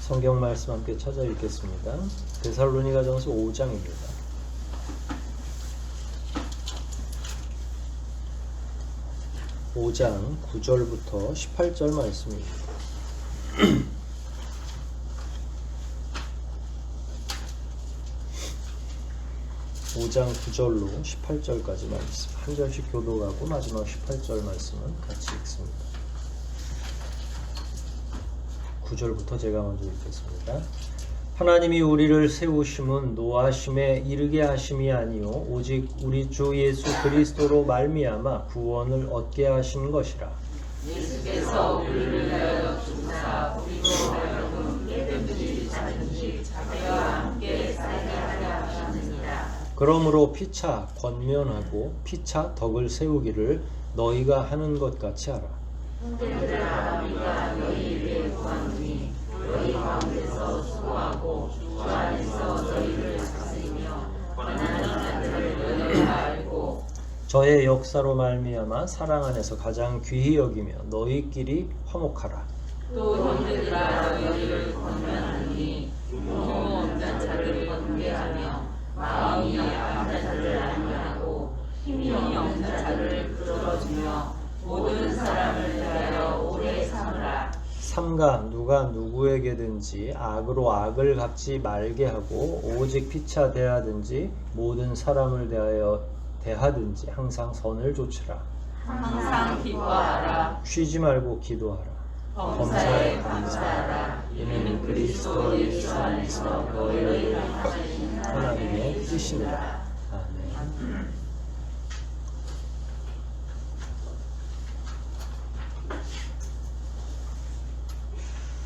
성경 말씀 함께 찾아 읽겠습니다. 데살로니가전서 5장입니다. (5장) 9절부터 18절 말씀입니다. 5장 9절로 18절까지 말씀, 한 절씩 교독하고 마지막 18절 말씀은 같이 읽습니다. 9절부터 제가 먼저 읽겠습니다. 하나님이 우리를 세우심은 노하심에 이르게 하심이 아니요 오직 우리 주 예수 그리스도로 말미암아 구원을 얻게 하신 것이라. 예수께서 우리를 위하여 죽으사 우리로 하여금 깨든지 자든지 자기와 함께 살게 하려 하셨느니라. 그러므로 피차 권면하고 피차 덕을 세우기를 너희가 하는 것 같이 하라. 형제들아, 우리가 너희에게 구하노니 너희 가운데서 수고하고 주 안에서 너희를 다스리며 권하는 자들을 너희가 알고 저의 역사로 말미암아 사랑 안에서 가장 귀히 여기며 너희끼리 화목하라. 또 형제들아, 너희를 권면하니 유모 없는 자를 권계하며 마음이 약한 자를 안위하고 힘이 없는 자를 끌어주며 모든 사람을 위하여 오래 참으라. 삼가 누가 누구에게든지 악으로 악을 갚지 말게 하고 오직 피차 대하든지 모든 사람을 대하여 대하든지 항상 선을 조치라. 항상 기뻐하라. 쉬지 말고 기도하라. 범사에 감사하라. 이는 그리스도 예수 안에서 너희를 향하신 하나님의 뜻이니라. 아멘.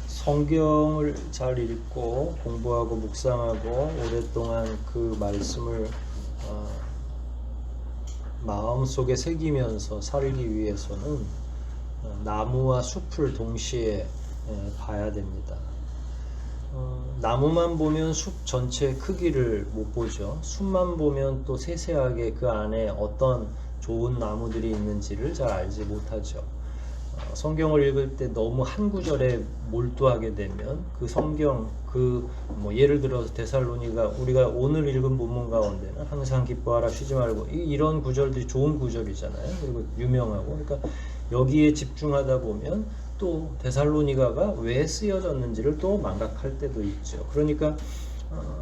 성경을 잘 읽고 공부하고 묵상하고 오랫동안 그 말씀을 마음속에 새기면서 살기 위해서는 나무와 숲을 동시에 봐야 됩니다. 나무만 보면 숲 전체의 크기를 못 보죠. 숲만 보면 또 세세하게 그 안에 어떤 좋은 나무들이 있는지를 잘 알지 못하죠. 성경을 읽을 때 너무 한 구절에 몰두하게 되면 그 성경 예를 들어서 데살로니가 우리가 오늘 읽은 본문 가운데는 항상 기뻐하라 쉬지 말고 이런 구절들이 좋은 구절이잖아요. 그리고 유명하고 그러니까 여기에 집중하다 보면 또 데살로니가가 왜 쓰여졌는지를 또 망각할 때도 있죠. 그러니까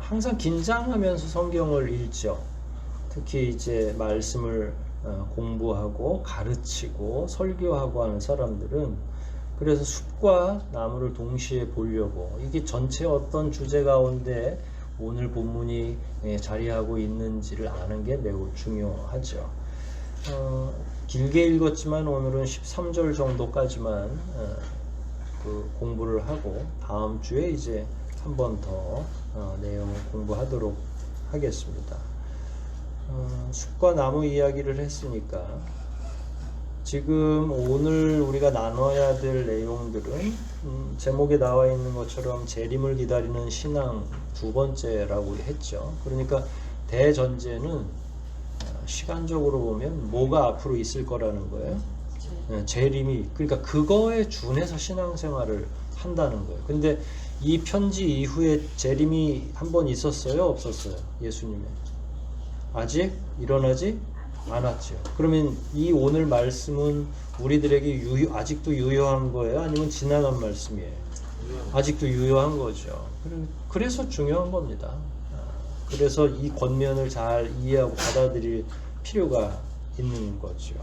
항상 긴장하면서 성경을 읽죠. 특히 이제 말씀을 공부하고 가르치고 설교하고 하는 사람들은 그래서 숲과 나무를 동시에 보려고 이게 전체 어떤 주제 가운데 오늘 본문이 자리하고 있는지를 아는 게 매우 중요하죠. 길게 읽었지만 오늘은 13절 정도까지만 공부를 하고 다음 주에 이제 한 번 더 내용을 공부하도록 하겠습니다. 숲과 나무 이야기를 했으니까 지금 오늘 우리가 나눠야 될 내용들은 제목에 나와 있는 것처럼 재림을 기다리는 신앙 두 번째라고 했죠. 그러니까 대전제는 시간적으로 보면 뭐가 앞으로 있을 거라는 거예요. 재림이, 그러니까 그거에 준해서 신앙생활을 한다는 거예요. 근데 이 편지 이후에 재림이 한 번 있었어요? 없었어요? 예수님의 아직 일어나지 않았죠. 그러면 이 오늘 말씀은 우리들에게 아직도 유효한 거예요? 아니면 지나간 말씀이에요? 아직도 유효한 거죠. 그래서 중요한 겁니다. 그래서 이 권면을 잘 이해하고 받아들일 필요가 있는 거죠.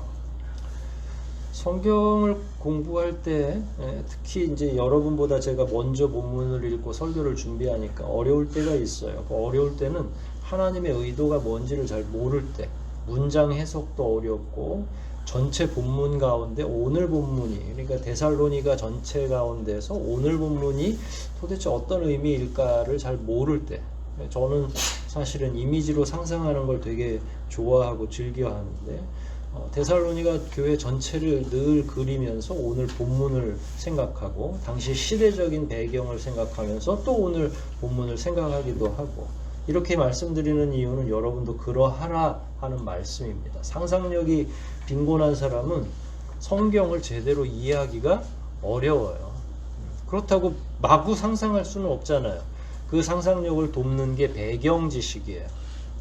성경을 공부할 때 특히 이제 여러분보다 제가 먼저 본문을 읽고 설교를 준비하니까 어려울 때가 있어요. 그 어려울 때는 하나님의 의도가 뭔지를 잘 모를 때, 문장 해석도 어렵고 전체 본문 가운데 오늘 본문이, 그러니까 데살로니가 전체 가운데서 오늘 본문이 도대체 어떤 의미일까를 잘 모를 때, 저는 사실은 이미지로 상상하는 걸 되게 좋아하고 즐겨 하는데 데살로니가 교회 전체를 늘 그리면서 오늘 본문을 생각하고 당시 시대적인 배경을 생각하면서 또 오늘 본문을 생각하기도 하고, 이렇게 말씀드리는 이유는 여러분도 그러하라 하는 말씀입니다. 상상력이 빈곤한 사람은 성경을 제대로 이해하기가 어려워요. 그렇다고 마구 상상할 수는 없잖아요. 그 상상력을 돕는 게 배경 지식이에요.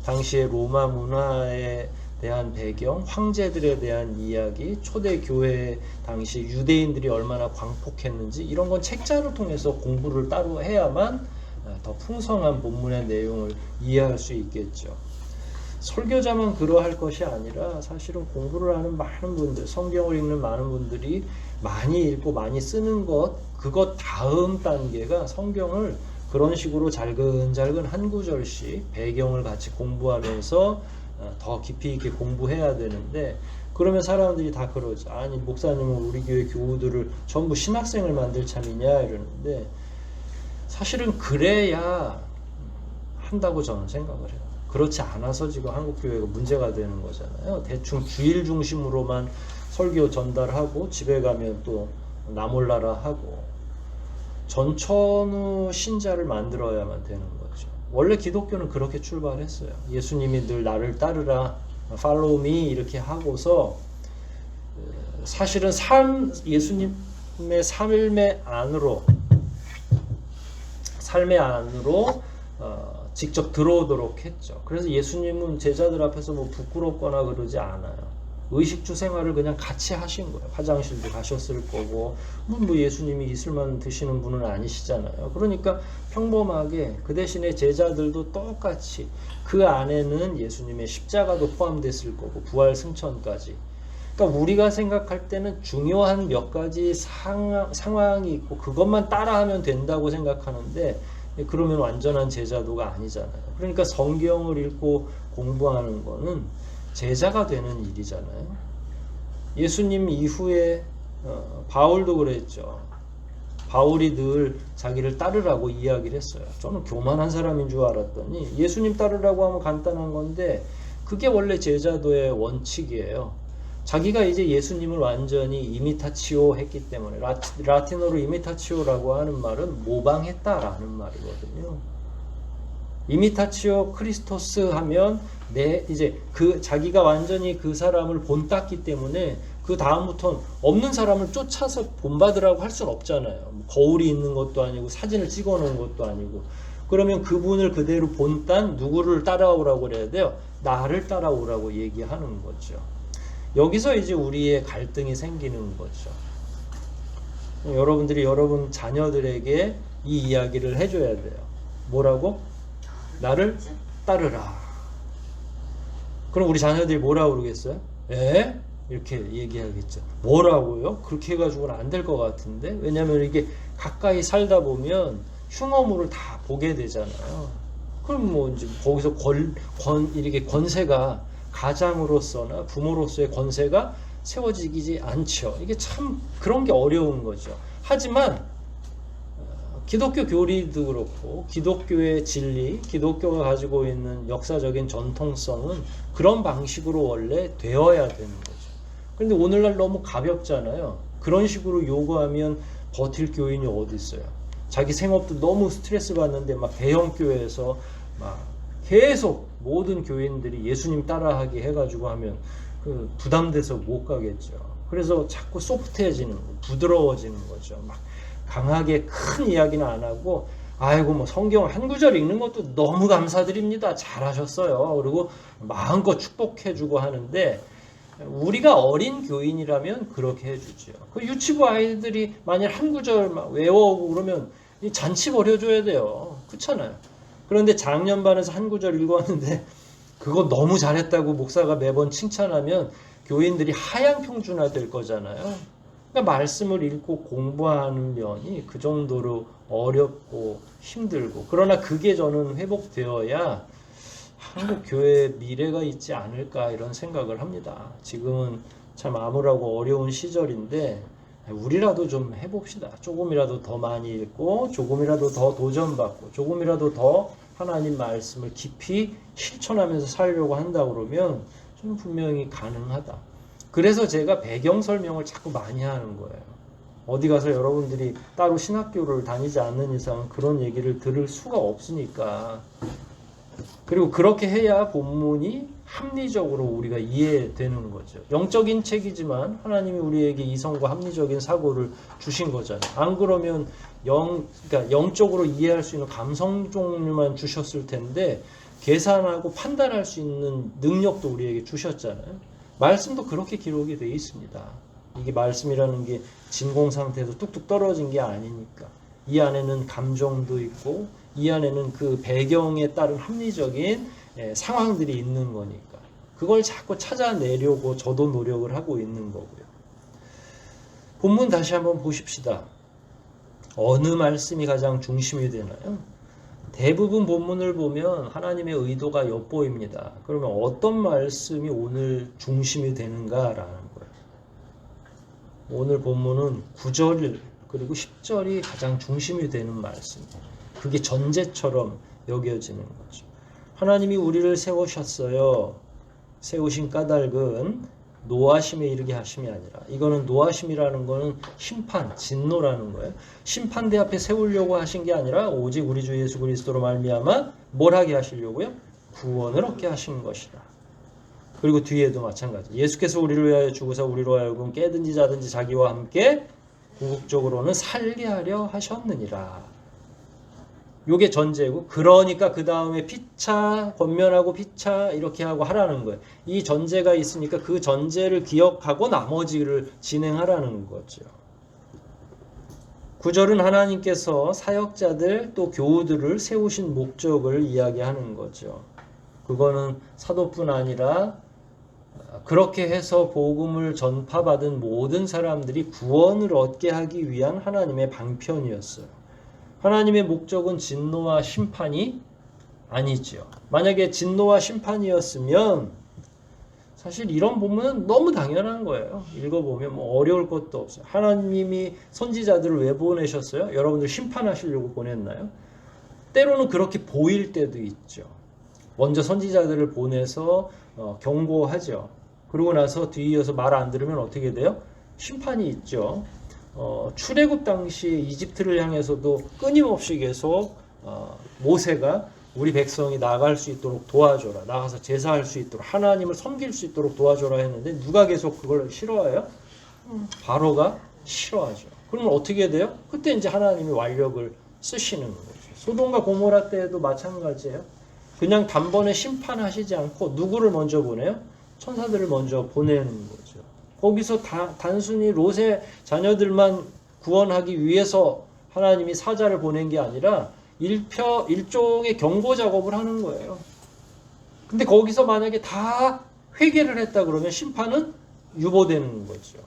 당시의 로마 문화에 대한 배경, 황제들에 대한 이야기, 초대 교회 당시 유대인들이 얼마나 광폭했는지 이런 건 책자를 통해서 공부를 따로 해야만 더 풍성한 본문의 내용을 이해할 수 있겠죠. 설교자만 그러할 것이 아니라 사실은 공부를 하는 많은 분들, 성경을 읽는 많은 분들이 많이 읽고 많이 쓰는 그것 다음 단계가 성경을 그런 식으로 잘근잘근 한 구절씩 배경을 같이 공부하면서 더 깊이 있게 공부해야 되는데, 그러면 사람들이 다 그러죠. 아니 목사님은 우리 교회 교우들을 전부 신학생을 만들 참이냐 이러는데, 사실은 그래야 한다고 저는 생각을 해요. 그렇지 않아서 지금 한국교회가 문제가 되는 거잖아요. 대충 주일 중심으로만 설교 전달하고 집에 가면 또 나 몰라라 하고 전천후 신자를 만들어야만 되는 거죠. 원래 기독교는 그렇게 출발했어요. 예수님이 늘 나를 따르라, follow me 이렇게 하고서 사실은 예수님의 삶의 안으로 직접 들어오도록 했죠. 그래서 예수님은 제자들 앞에서 뭐 부끄럽거나 그러지 않아요. 의식주 생활을 그냥 같이 하신 거예요. 화장실도 가셨을 거고, 뭐 예수님이 이슬만 드시는 분은 아니시잖아요. 그러니까 평범하게 그 대신에 제자들도 똑같이 그 안에는 예수님의 십자가도 포함됐을 거고 부활 승천까지. 그러니까 우리가 생각할 때는 중요한 몇 가지 상황이 있고 그것만 따라하면 된다고 생각하는데, 그러면 완전한 제자도가 아니잖아요. 그러니까 성경을 읽고 공부하는 거는 제자가 되는 일이잖아요. 예수님 이후에 바울도 그랬죠. 바울이 늘 자기를 따르라고 이야기를 했어요. 저는 교만한 사람인 줄 알았더니 예수님 따르라고 하면 간단한 건데 그게 원래 제자도의 원칙이에요. 자기가 이제 예수님을 완전히 이미타치오 했기 때문에, 라틴어로 이미타치오라고 하는 말은 모방했다라는 말이거든요. 이미타치오 크리스토스 하면 이제 자기가 완전히 그 사람을 본땄기 때문에 그 다음부터는 없는 사람을 쫓아서 본받으라고 할 수는 없잖아요. 거울이 있는 것도 아니고 사진을 찍어 놓은 것도 아니고. 그러면 그분을 그대로 본딴 누구를 따라오라고 그래야 돼요? 나를 따라오라고 얘기하는 거죠. 여기서 이제 우리의 갈등이 생기는 거죠. 여러분들이 여러분 자녀들에게 이 이야기를 해줘야 돼요. 뭐라고? 나를 따르라. 그럼 우리 자녀들이 뭐라고 그러겠어요? 에? 이렇게 얘기하겠죠. 뭐라고요? 그렇게 해가지고는 안 될 것 같은데? 왜냐면 이게 가까이 살다 보면 흉어물을 다 보게 되잖아요. 그럼 뭐 이제 거기서 이렇게 권세가, 가장으로서나 부모로서의 권세가 세워지지 않죠. 이게 참 그런 게 어려운 거죠. 하지만 기독교 교리도 그렇고 기독교의 진리, 기독교가 가지고 있는 역사적인 전통성은 그런 방식으로 원래 되어야 되는 거죠. 그런데 오늘날 너무 가볍잖아요. 그런 식으로 요구하면 버틸 교인이 어디 있어요? 자기 생업도 너무 스트레스 받는데 막 대형 교회에서 막 계속 모든 교인들이 예수님 따라하게 해가지고 하면 그 부담돼서 못 가겠죠. 그래서 자꾸 소프트해지는, 부드러워지는 거죠. 막 강하게 큰 이야기는 안 하고, 아이고 뭐 성경을 한 구절 읽는 것도 너무 감사드립니다. 잘하셨어요. 그리고 마음껏 축복해주고 하는데, 우리가 어린 교인이라면 그렇게 해주죠. 그 유치부 아이들이 만약 한 구절 막 외워오고 그러면 잔치 벌여줘야 돼요. 그렇잖아요. 그런데 작년반에서 한 구절 읽었는데 그거 너무 잘했다고 목사가 매번 칭찬하면 교인들이 하향평준화 될 거잖아요. 그러니까 말씀을 읽고 공부하는 면이 그 정도로 어렵고 힘들고, 그러나 그게 저는 회복되어야 한국 교회의 미래가 있지 않을까 이런 생각을 합니다. 지금은 참 암울하고 어려운 시절인데 우리라도 좀 해봅시다. 조금이라도 더 많이 읽고 조금이라도 더 도전받고 조금이라도 더 하나님 말씀을 깊이 실천하면서 살려고 한다 그러면 저는 분명히 가능하다. 그래서 제가 배경 설명을 자꾸 많이 하는 거예요. 어디 가서 여러분들이 따로 신학교를 다니지 않는 이상 그런 얘기를 들을 수가 없으니까. 그리고 그렇게 해야 본문이 합리적으로 우리가 이해되는 거죠. 영적인 책이지만 하나님이 우리에게 이성과 합리적인 사고를 주신 거잖아요. 안 그러면 그러니까 영적으로 이해할 수 있는 감성 종류만 주셨을 텐데 계산하고 판단할 수 있는 능력도 우리에게 주셨잖아요. 말씀도 그렇게 기록이 되어 있습니다. 이게 말씀이라는 게 진공 상태에서 뚝뚝 떨어진 게 아니니까. 이 안에는 감정도 있고 이 안에는 그 배경에 따른 합리적인 상황들이 있는 거니까. 그걸 자꾸 찾아내려고 저도 노력을 하고 있는 거고요. 본문 다시 한번 보십시다. 어느 말씀이 가장 중심이 되나요? 대부분 본문을 보면 하나님의 의도가 엿보입니다. 그러면 어떤 말씀이 오늘 중심이 되는가라는 거예요. 오늘 본문은 9절 그리고 10절이 가장 중심이 되는 말씀이에요. 그게 전제처럼 여겨지는 거죠. 하나님이 우리를 세우셨어요. 세우신 까닭은 노하심에 이르게 하심이 아니라, 이거는 노하심이라는 거는 심판, 진노라는 거예요. 심판대 앞에 세우려고 하신 게 아니라 오직 우리 주 예수 그리스도로 말미암아 뭘 하게 하시려고요? 구원을 얻게 하신 것이라. 그리고 뒤에도 마찬가지. 예수께서 우리를 위하여 죽으사 우리로 하여금 깨든지 자든지 자기와 함께 궁극적으로는 살게 하려 하셨느니라. 요게 전제고, 그러니까 그 다음에 피차, 권면하고 피차 이렇게 하고 하라는 거예요. 이 전제가 있으니까 그 전제를 기억하고 나머지를 진행하라는 거죠. 9절은 하나님께서 사역자들 또 교우들을 세우신 목적을 이야기하는 거죠. 그거는 사도뿐 아니라 그렇게 해서 복음을 전파받은 모든 사람들이 구원을 얻게 하기 위한 하나님의 방편이었어요. 하나님의 목적은 진노와 심판이 아니죠. 만약에 진노와 심판이었으면 사실 이런 본문은 너무 당연한 거예요. 읽어보면 뭐 어려울 것도 없어요. 하나님이 선지자들을 왜 보내셨어요? 여러분들 심판하시려고 보냈나요? 때로는 그렇게 보일 때도 있죠. 먼저 선지자들을 보내서 경고하죠. 그러고 나서 뒤이어서 말 안 들으면 어떻게 돼요? 심판이 있죠. 출애굽 당시에 이집트를 향해서도 끊임없이 계속 모세가 우리 백성이 나갈 수 있도록 도와줘라. 나가서 제사할 수 있도록, 하나님을 섬길 수 있도록 도와줘라 했는데 누가 계속 그걸 싫어해요? 바로가 싫어하죠. 그러면 어떻게 돼요? 그때 이제 하나님이 완력을 쓰시는 거죠. 소돔과 고모라 때도 마찬가지예요. 그냥 단번에 심판하시지 않고 누구를 먼저 보내요? 천사들을 먼저 보내는 거죠. 거기서 단순히 롯의 자녀들만 구원하기 위해서 하나님이 사자를 보낸 게 아니라 일종의 경고 작업을 하는 거예요. 근데 거기서 만약에 다 회개를 했다 그러면 심판은 유보되는 거죠.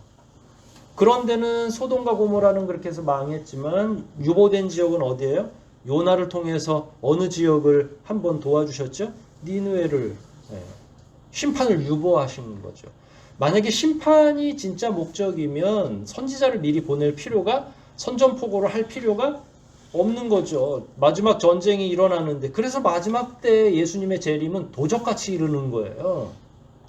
그런 데는 소돔과 고모라는 그렇게 해서 망했지만 유보된 지역은 어디예요? 요나를 통해서 어느 지역을 한번 도와주셨죠? 니느웨를, 심판을 유보하신 거죠. 만약에 심판이 진짜 목적이면 선지자를 미리 보낼 필요가, 선전포고를 할 필요가 없는 거죠. 마지막 전쟁이 일어나는데, 그래서 마지막 때 예수님의 재림은 도적같이 이르는 거예요.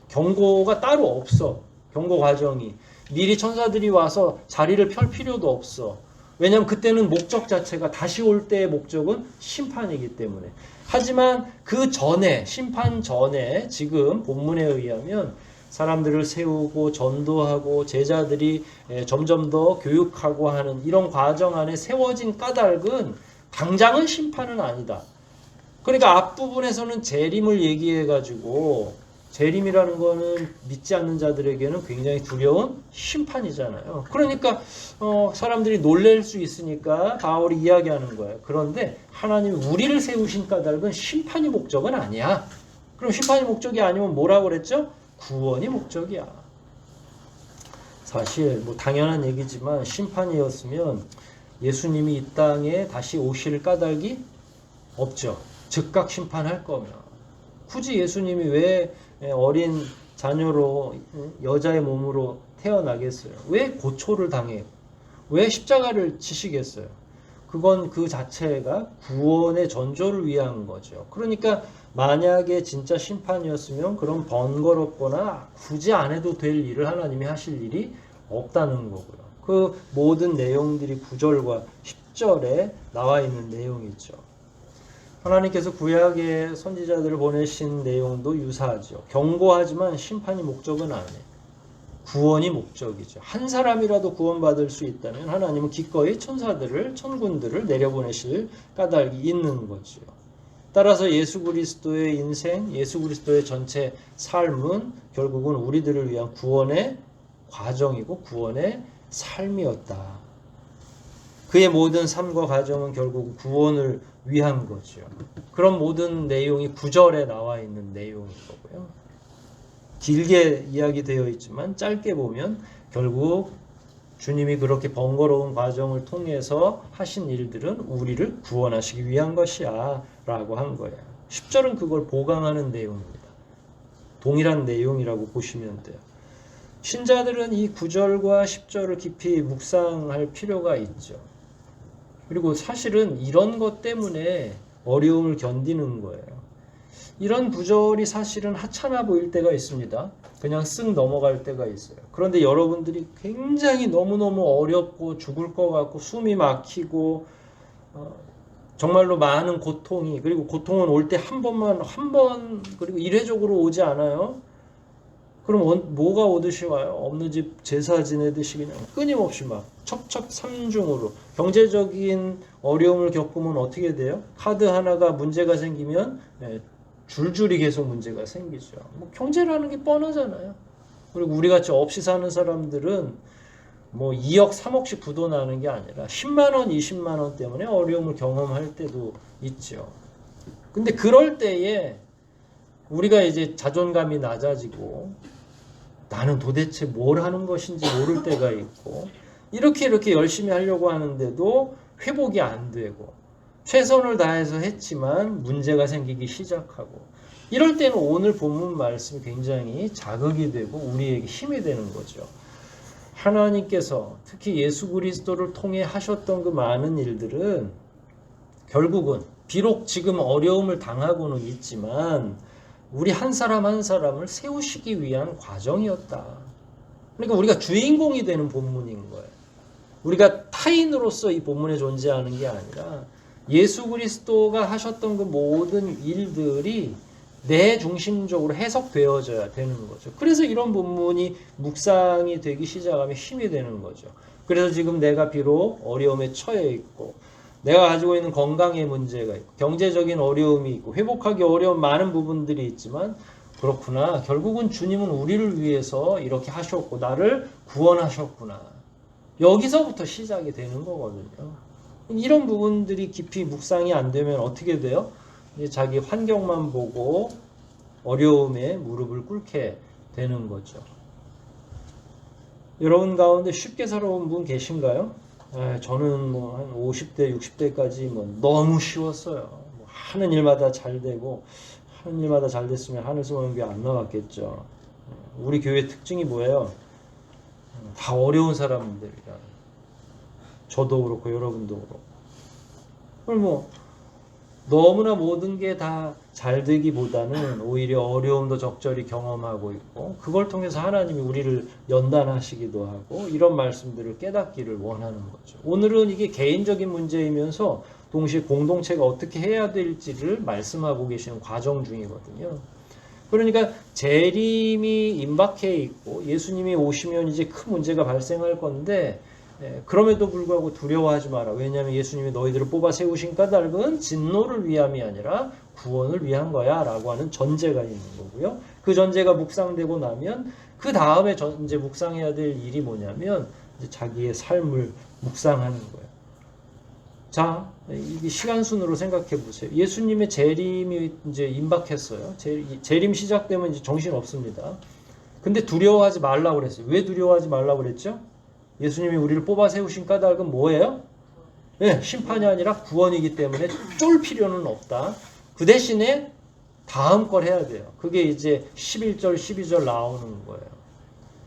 경고가 따로 없어. 경고 과정이. 미리 천사들이 와서 자리를 펼 필요도 없어. 왜냐하면 그때는 목적 자체가, 다시 올 때의 목적은 심판이기 때문에. 하지만 그 전에, 심판 전에 지금 본문에 의하면 사람들을 세우고 전도하고 제자들이 점점 더 교육하고 하는 이런 과정 안에 세워진 까닭은 당장은 심판은 아니다. 그러니까 앞부분에서는 재림을 얘기해가지고, 재림이라는 거는 믿지 않는 자들에게는 굉장히 두려운 심판이잖아요. 그러니까 사람들이 놀랄 수 있으니까 바울이 이야기하는 거예요. 그런데 하나님이 우리를 세우신 까닭은 심판이 목적은 아니야. 그럼 심판이 목적이 아니면 뭐라고 그랬죠? 구원이 목적이야. 사실 뭐 당연한 얘기지만 심판이었으면 예수님이 이 땅에 다시 오실 까닭이 없죠. 즉각 심판할 거면. 굳이 예수님이 왜 어린 자녀로 여자의 몸으로 태어나겠어요? 왜 고초를 당해요? 왜 십자가를 지시겠어요? 그건 그 자체가 구원의 전조를 위한 거죠. 그러니까 만약에 진짜 심판이었으면 그런 번거롭거나 굳이 안 해도 될 일을 하나님이 하실 일이 없다는 거고요. 그 모든 내용들이 9절과 10절에 나와 있는 내용이죠. 하나님께서 구약의 선지자들을 보내신 내용도 유사하죠. 경고하지만 심판이 목적은 아니에요. 구원이 목적이죠. 한 사람이라도 구원받을 수 있다면 하나님은 기꺼이 천사들을, 천군들을 내려보내실 까닭이 있는 거죠. 따라서 예수 그리스도의 인생, 예수 그리스도의 전체 삶은 결국은 우리들을 위한 구원의 과정이고 구원의 삶이었다. 그의 모든 삶과 과정은 결국 구원을 위한 거죠. 그런 모든 내용이 9절에 나와 있는 내용인 거고요. 길게 이야기되어 있지만 짧게 보면 결국 주님이 그렇게 번거로운 과정을 통해서 하신 일들은 우리를 구원하시기 위한 것이야 라고 한 거예요. 10절은 그걸 보강하는 내용입니다. 동일한 내용이라고 보시면 돼요. 신자들은 이 9절과 10절을 깊이 묵상할 필요가 있죠. 그리고 사실은 이런 것 때문에 어려움을 견디는 거예요. 이런 구절이 사실은 하찮아 보일 때가 있습니다. 그냥 쓱 넘어갈 때가 있어요. 그런데 여러분들이 굉장히 너무너무 어렵고 죽을 것 같고 숨이 막히고 정말로 많은 고통이, 그리고 고통은 올 때 한 번 그리고 일회적으로 오지 않아요. 그럼 뭐가 오듯이 와요? 없는 집 제사 지내듯이 그냥 끊임없이 막 첩첩산중으로. 경제적인 어려움을 겪으면 어떻게 돼요? 카드 하나가 문제가 생기면 줄줄이 계속 문제가 생기죠. 뭐 경제라는 게 뻔하잖아요. 그리고 우리같이 없이 사는 사람들은 뭐 2억, 3억씩 부도 나는 게 아니라 10만 원, 20만 원 때문에 어려움을 경험할 때도 있죠. 근데 그럴 때에 우리가 이제 자존감이 낮아지고 나는 도대체 뭘 하는 것인지 모를 때가 있고 이렇게 열심히 하려고 하는데도 회복이 안 되고 최선을 다해서 했지만 문제가 생기기 시작하고 이럴 때는 오늘 본문 말씀이 굉장히 자극이 되고 우리에게 힘이 되는 거죠. 하나님께서 특히 예수 그리스도를 통해 하셨던 그 많은 일들은 결국은 비록 지금 어려움을 당하고는 있지만 우리 한 사람 한 사람을 세우시기 위한 과정이었다. 그러니까 우리가 주인공이 되는 본문인 거예요. 우리가 타인으로서 이 본문에 존재하는 게 아니라 예수 그리스도가 하셨던 그 모든 일들이 내 중심적으로 해석되어져야 되는 거죠. 그래서 이런 본문이 묵상이 되기 시작하면 힘이 되는 거죠. 그래서 지금 내가 비록 어려움에 처해 있고 내가 가지고 있는 건강의 문제가 있고 경제적인 어려움이 있고 회복하기 어려운 많은 부분들이 있지만 그렇구나. 결국은 주님은 우리를 위해서 이렇게 하셨고 나를 구원하셨구나. 여기서부터 시작이 되는 거거든요. 이런 부분들이 깊이 묵상이 안 되면 어떻게 돼요? 자기 환경만 보고 어려움에 무릎을 꿇게 되는 거죠. 여러분 가운데 쉽게 살아온 분 계신가요? 저는 뭐 한 50대, 60대까지 뭐 너무 쉬웠어요. 뭐 하는 일마다 잘 되고 하는 일마다 잘 됐으면 하늘소망교회 안 나왔겠죠. 우리 교회 특징이 뭐예요? 다 어려운 사람들이라. 저도 그렇고 여러분도 그렇고. 그럼 뭐 너무나 모든 게 다 잘 되기보다는 오히려 어려움도 적절히 경험하고 있고 그걸 통해서 하나님이 우리를 연단하시기도 하고 이런 말씀들을 깨닫기를 원하는 거죠. 오늘은 이게 개인적인 문제이면서 동시에 공동체가 어떻게 해야 될지를 말씀하고 계시는 과정 중이거든요. 그러니까 재림이 임박해 있고 예수님이 오시면 이제 큰 문제가 발생할 건데 그럼에도 불구하고 두려워하지 마라. 왜냐하면 예수님이 너희들을 뽑아 세우신 까닭은 진노를 위함이 아니라 구원을 위한 거야 라고 하는 전제가 있는 거고요. 그 전제가 묵상되고 나면 그 다음에 이제 묵상해야 될 일이 뭐냐면 이제 자기의 삶을 묵상하는 거예요. 자, 이게 시간 순으로 생각해 보세요. 예수님의 재림이 이제 임박했어요. 재림 시작되면 이제 정신 없습니다. 근데 두려워하지 말라고 그랬어요. 왜 두려워하지 말라고 그랬죠? 예수님이 우리를 뽑아 세우신 까닭은 뭐예요? 네, 심판이 아니라 구원이기 때문에 쫄 필요는 없다. 그 대신에 다음 걸 해야 돼요. 그게 이제 11절, 12절 나오는 거예요.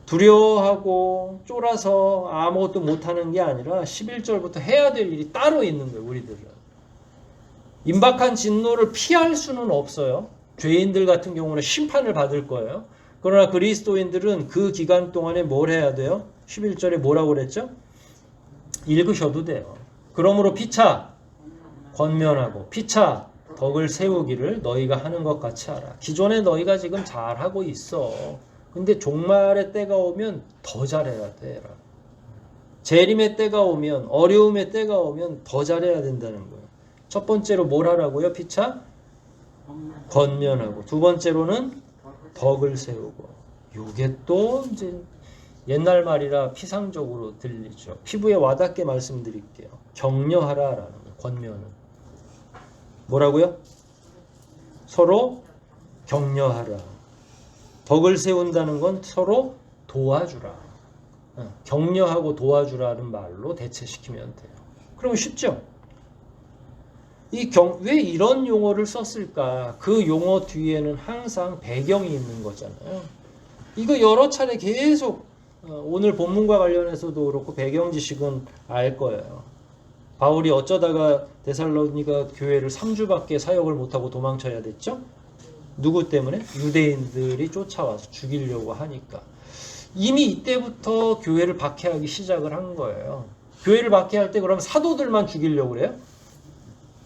두려워하고 쫄아서 아무것도 못하는 게 아니라 11절부터 해야 될 일이 따로 있는 거예요. 우리들은. 임박한 진노를 피할 수는 없어요. 죄인들 같은 경우는 심판을 받을 거예요. 그러나 그리스도인들은 그 기간 동안에 뭘 해야 돼요? 11절에 뭐라고 그랬죠? 읽으셔도 돼요. 그러므로 피차 권면하고 피차 덕을 세우기를 너희가 하는 것 같이 하라. 기존에 너희가 지금 잘하고 있어. 근데 종말의 때가 오면 더 잘해야 돼. 재림의 때가 오면, 어려움의 때가 오면 더 잘해야 된다는 거예요. 첫 번째로 뭘 하라고요? 피차? 권면하고. 두 번째로는 덕을 세우고. 요게 또 이제 옛날 말이라 피상적으로 들리죠. 피부에 와닿게 말씀드릴게요. 격려하라라는 거예요. 권면은. 뭐라고요? 서로 격려하라. 덕을 세운다는 건 서로 도와주라. 격려하고 도와주라는 말로 대체시키면 돼요. 그러면 쉽죠? 왜 이런 용어를 썼을까? 그 용어 뒤에는 항상 배경이 있는 거잖아요. 이거 여러 차례 계속 오늘 본문과 관련해서도 그렇고 배경 지식은 알 거예요. 바울이 어쩌다가 데살로니가 교회를 3주밖에 사역을 못하고 도망쳐야 됐죠? 누구 때문에? 유대인들이 쫓아와서 죽이려고 하니까. 이미 이때부터 교회를 박해하기 시작을 한 거예요. 교회를 박해할 때 그럼 사도들만 죽이려고 그래요?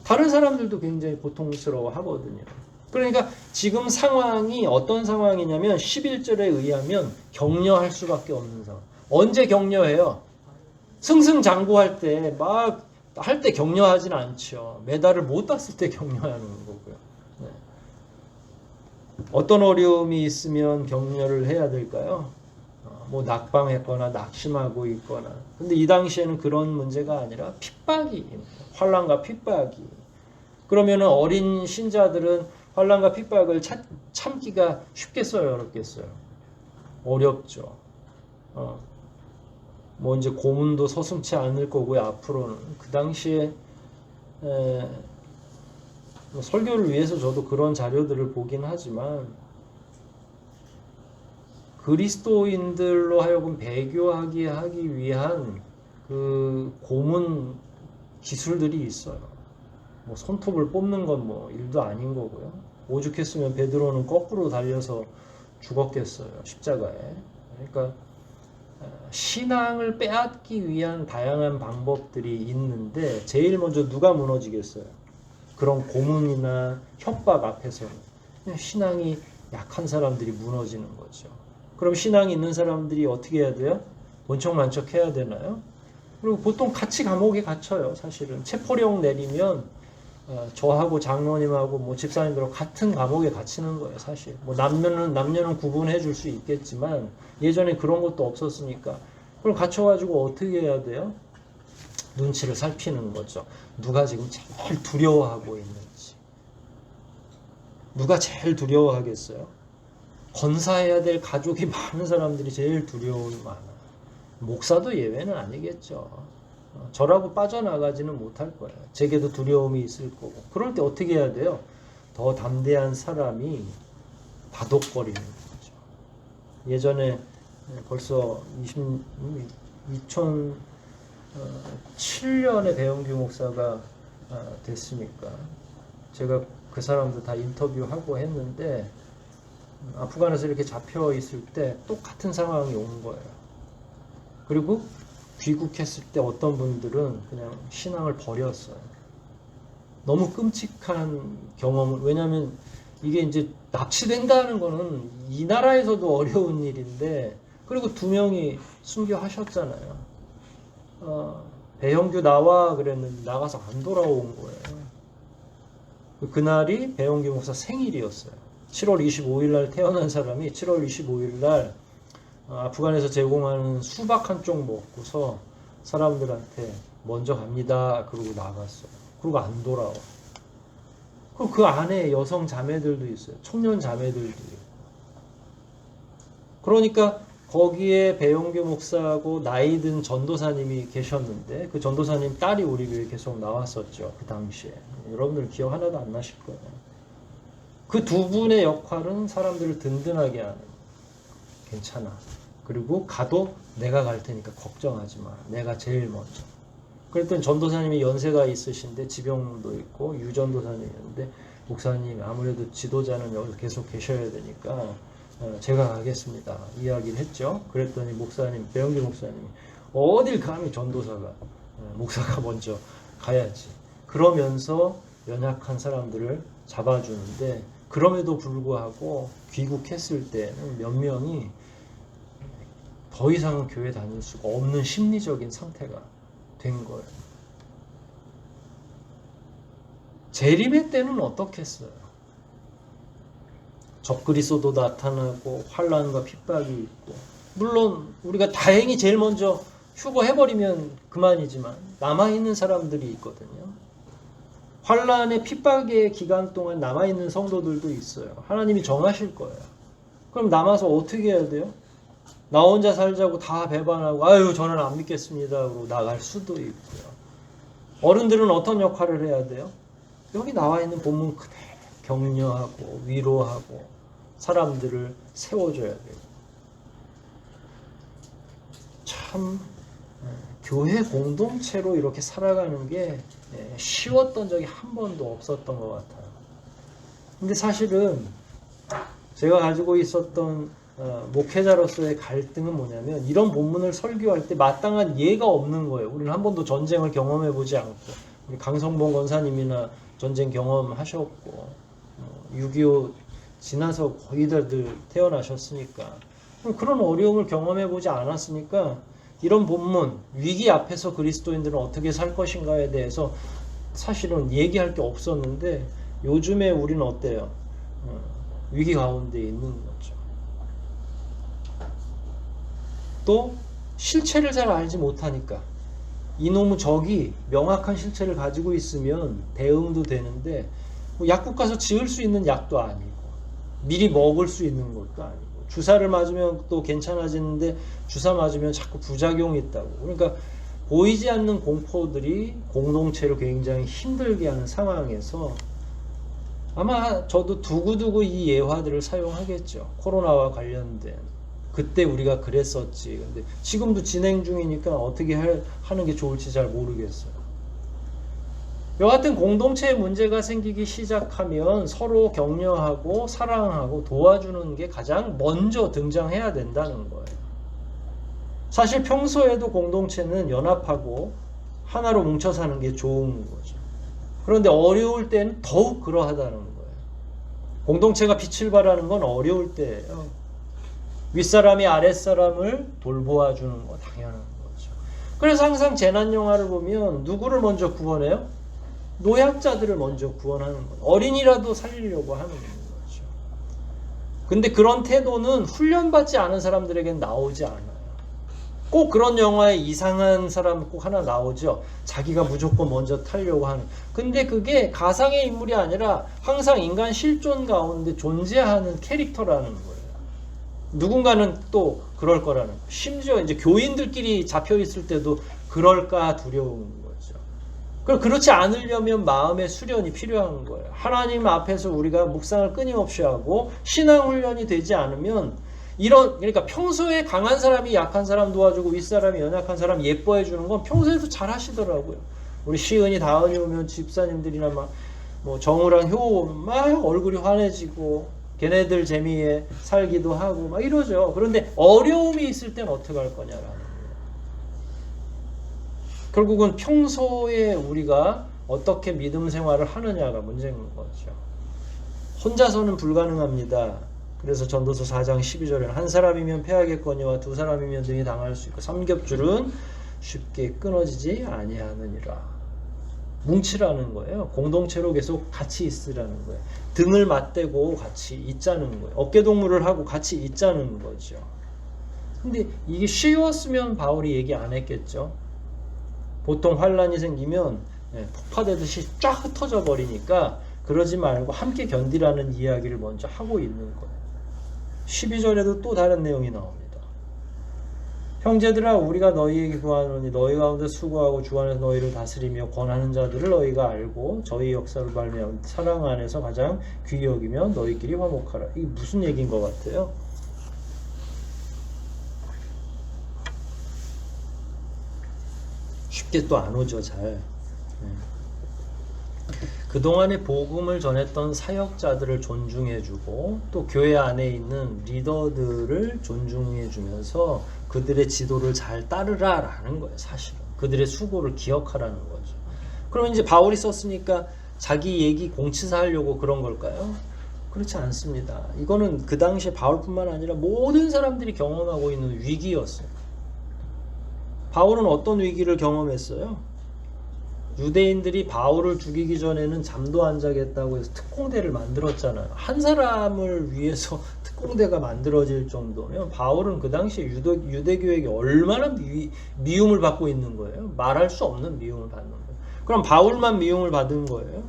다른 사람들도 굉장히 고통스러워 하거든요. 그러니까 지금 상황이 어떤 상황이냐면 11절에 의하면 격려할 수밖에 없는 상황. 언제 격려해요? 승승장구할 때 막 할 때 격려하진 않죠. 메달을 못 땄을 때 격려하는 거고요. 네. 어떤 어려움이 있으면 격려를 해야 될까요? 뭐 낙방했거나 낙심하고 있거나. 근데 이 당시에는 그런 문제가 아니라 핍박이, 환난과 핍박이. 그러면은 어린 신자들은 환난과 핍박을 참기가 쉽겠어요, 어렵겠어요? 어렵죠. 뭐 이제 고문도 서슴지 않을 거고요, 앞으로는. 그 당시에 뭐 설교를 위해서 저도 그런 자료들을 보긴 하지만 그리스도인들로 하여금 배교하게 하기 위한 그 고문 기술들이 있어요. 뭐 손톱을 뽑는 건 뭐 일도 아닌 거고요. 오죽했으면 베드로는 거꾸로 달려서 죽었겠어요, 십자가에. 그러니까 신앙을 빼앗기 위한 다양한 방법들이 있는데 제일 먼저 누가 무너지겠어요? 그런 고문이나 협박 앞에서는 신앙이 약한 사람들이 무너지는 거죠. 그럼 신앙이 있는 사람들이 어떻게 해야 돼요? 본청만척 해야 되나요? 그리고 보통 같이 감옥에 갇혀요. 사실은 체포령 내리면 저하고 장로님하고 뭐 집사님들하고 같은 감옥에 갇히는 거예요. 사실 뭐 남녀는 구분해 줄 수 있겠지만 예전에 그런 것도 없었으니까. 그럼 갇혀가지고 어떻게 해야 돼요? 눈치를 살피는 거죠. 누가 지금 제일 두려워하고 있는지. 누가 제일 두려워하겠어요? 건사해야 될 가족이 많은 사람들이 제일 두려움이 많아요. 목사도 예외는 아니겠죠. 저라고 빠져나가지는 못할 거예요. 제게도 두려움이 있을 거고. 그럴 때 어떻게 해야 돼요? 더 담대한 사람이 다독거리는 거죠. 예전에 벌써 2007년에 배영규 목사가 됐으니까 제가 그 사람도 다 인터뷰하고 했는데 아프간에서 이렇게 잡혀 있을 때 똑같은 상황이 온 거예요. 그리고 귀국했을 때 어떤 분들은 그냥 신앙을 버렸어요. 너무 끔찍한 경험을, 왜냐하면 이게 이제 납치된다는 거는 이 나라에서도 어려운 일인데, 그리고 2명이 순교하셨잖아요. 배영규 나와 그랬는데 나가서 안 돌아온 거예요. 그날이 배영규 목사 생일이었어요. 7월 25일 날 태어난 사람이 7월 25일 날 아프간에서 제공하는 수박 한 쪽 먹고서 사람들한테 먼저 갑니다. 그러고 나갔어요. 그리고 안 돌아와. 그리고 그 안에 여성 자매들도 있어요. 청년 자매들도 있고. 그러니까 거기에 배용규 목사하고 나이 든 전도사님이 계셨는데 그 전도사님 딸이 우리 교회에 계속 나왔었죠. 그 당시에. 여러분들 기억 하나도 안 나실 거예요. 그 두 분의 역할은 사람들을 든든하게 하는. 괜찮아. 그리고 가도 내가 갈 테니까 걱정하지 마. 내가 제일 먼저. 그랬더니 전도사님이 연세가 있으신데 지병도 있고 유전도사님이었는데 목사님 아무래도 지도자는 여기서 계속 계셔야 되니까 제가 가겠습니다. 이야기를 했죠. 그랬더니 목사님, 배영기 목사님이 어딜 감히 전도사가 목사가 먼저 가야지. 그러면서 연약한 사람들을 잡아주는데 그럼에도 불구하고 귀국했을 때는 몇 명이 더 이상은 교회 다닐 수가 없는 심리적인 상태가 된 거예요. 재림의 때는 어떻겠어요? 적그리스도도 나타나고 환난과 핍박이 있고, 물론 우리가 다행히 제일 먼저 휴거해버리면 그만이지만 남아있는 사람들이 있거든요. 환난의 핍박의 기간 동안 남아있는 성도들도 있어요. 하나님이 정하실 거예요. 그럼 남아서 어떻게 해야 돼요? 나 혼자 살자고 다 배반하고 아유 저는 안 믿겠습니다 하고 나갈 수도 있고요. 어른들은 어떤 역할을 해야 돼요? 여기 나와 있는 본문 그대로 격려하고 위로하고 사람들을 세워줘야 되고. 참 교회 공동체로 이렇게 살아가는 게 쉬웠던 적이 한 번도 없었던 것 같아요. 근데 사실은 제가 가지고 있었던 목회자로서의 갈등은 뭐냐면, 이런 본문을 설교할 때 마땅한 예가 없는 거예요. 우리는 한 번도 전쟁을 경험해 보지 않고, 우리 강성봉 권사님이나 전쟁 경험하셨고 6.25 지나서 거의 다들 태어나셨으니까 그런 어려움을 경험해 보지 않았으니까 이런 본문 위기 앞에서 그리스도인들은 어떻게 살 것인가에 대해서 사실은 얘기할 게 없었는데, 요즘에 우리는 어때요? 위기 가운데 있는 거죠. 또 실체를 잘 알지 못하니까, 이놈의 적이 명확한 실체를 가지고 있으면 대응도 되는데 뭐 약국 가서 지을 수 있는 약도 아니고 미리 먹을 수 있는 것도 아니고, 주사를 맞으면 또 괜찮아지는데 주사 맞으면 자꾸 부작용이 있다고. 그러니까 보이지 않는 공포들이 공동체를 굉장히 힘들게 하는 상황에서 아마 저도 두고두고 이 예화들을 사용하겠죠. 코로나와 관련된. 그때 우리가 그랬었지. 근데 지금도 진행 중이니까 어떻게 하는 게 좋을지 잘 모르겠어요. 여하튼 공동체에 문제가 생기기 시작하면 서로 격려하고 사랑하고 도와주는 게 가장 먼저 등장해야 된다는 거예요. 사실 평소에도 공동체는 연합하고 하나로 뭉쳐 사는 게 좋은 거죠. 그런데 어려울 때는 더욱 그러하다는 거예요. 공동체가 빛을 발하는 건 어려울 때예요. 윗사람이 아랫사람을 돌보아주는 거 당연한 거죠. 그래서 항상 재난 영화를 보면 누구를 먼저 구원해요? 노약자들을 먼저 구원하는 거예요. 어린이라도 살리려고 하는 거죠. 근데 그런 태도는 훈련받지 않은 사람들에게는 나오지 않아요. 꼭 그런 영화에 이상한 사람 꼭 하나 나오죠. 자기가 무조건 먼저 타려고 하는. 근데 그게 가상의 인물이 아니라 항상 인간 실존 가운데 존재하는 캐릭터라는 거예요. 누군가는 또 그럴 거라는 거예요. 심지어 이제 교인들끼리 잡혀 있을 때도 그럴까 두려운 거죠. 그럼 그렇지 않으려면 마음의 수련이 필요한 거예요. 하나님 앞에서 우리가 묵상을 끊임없이 하고 신앙 훈련이 되지 않으면 그러니까 평소에 강한 사람이 약한 사람 도와주고 윗사람이 연약한 사람 예뻐해 주는 건 평소에도 잘 하시더라고요. 우리 시은이 다은이 오면 집사님들이나 뭐 정우랑 효 막 얼굴이 환해지고 걔네들 재미에 살기도 하고 막 이러죠. 그런데 어려움이 있을 땐 어떻게 할 거냐라는 거예요. 결국은 평소에 우리가 어떻게 믿음 생활을 하느냐가 문제인 거죠. 혼자서는 불가능합니다. 그래서 전도서 4장 12절에는 한 사람이면 패하겠거니와 두 사람이면 등이 당할 수 있고 삼겹줄은 쉽게 끊어지지 아니하느니라. 뭉치라는 거예요. 공동체로 계속 같이 있으라는 거예요. 등을 맞대고 같이 있자는 거예요. 어깨동무를 하고 같이 있자는 거죠. 근데 이게 쉬웠으면 바울이 얘기 안 했겠죠. 보통 환란이 생기면 폭파되듯이 쫙 흩어져 버리니까 그러지 말고 함께 견디라는 이야기를 먼저 하고 있는 거예요. 12절에도 또 다른 내용이 나옵니다. 형제들아 우리가 너희에게 구하노니 너희 가운데 수고하고 주 안에서 너희를 다스리며 권하는 자들을 너희가 알고 저희 역사를 말미암아 사랑 안에서 가장 귀히 여기며 너희끼리 화목하라. 이게 무슨 얘기인 것 같아요? 쉽게 또 안 오죠, 잘. 그동안에 복음을 전했던 사역자들을 존중해주고 또 교회 안에 있는 리더들을 존중해주면서 그들의 지도를 잘 따르라라는 거예요. 사실은 그들의 수고를 기억하라는 거죠. 그러면 이제 바울이 썼으니까 자기 얘기 공치사 하려고 그런 걸까요? 그렇지 않습니다. 이거는 그 당시에 바울뿐만 아니라 모든 사람들이 경험하고 있는 위기였어요. 바울은 어떤 위기를 경험했어요? 유대인들이 바울을 죽이기 전에는 잠도 안 자겠다고 해서 특공대를 만들었잖아요. 한 사람을 위해서 특공대가 만들어질 정도면 바울은 그 당시에 유대교에게 얼마나 미움을 받고 있는 거예요. 말할 수 없는 미움을 받는 거예요. 그럼 바울만 미움을 받은 거예요?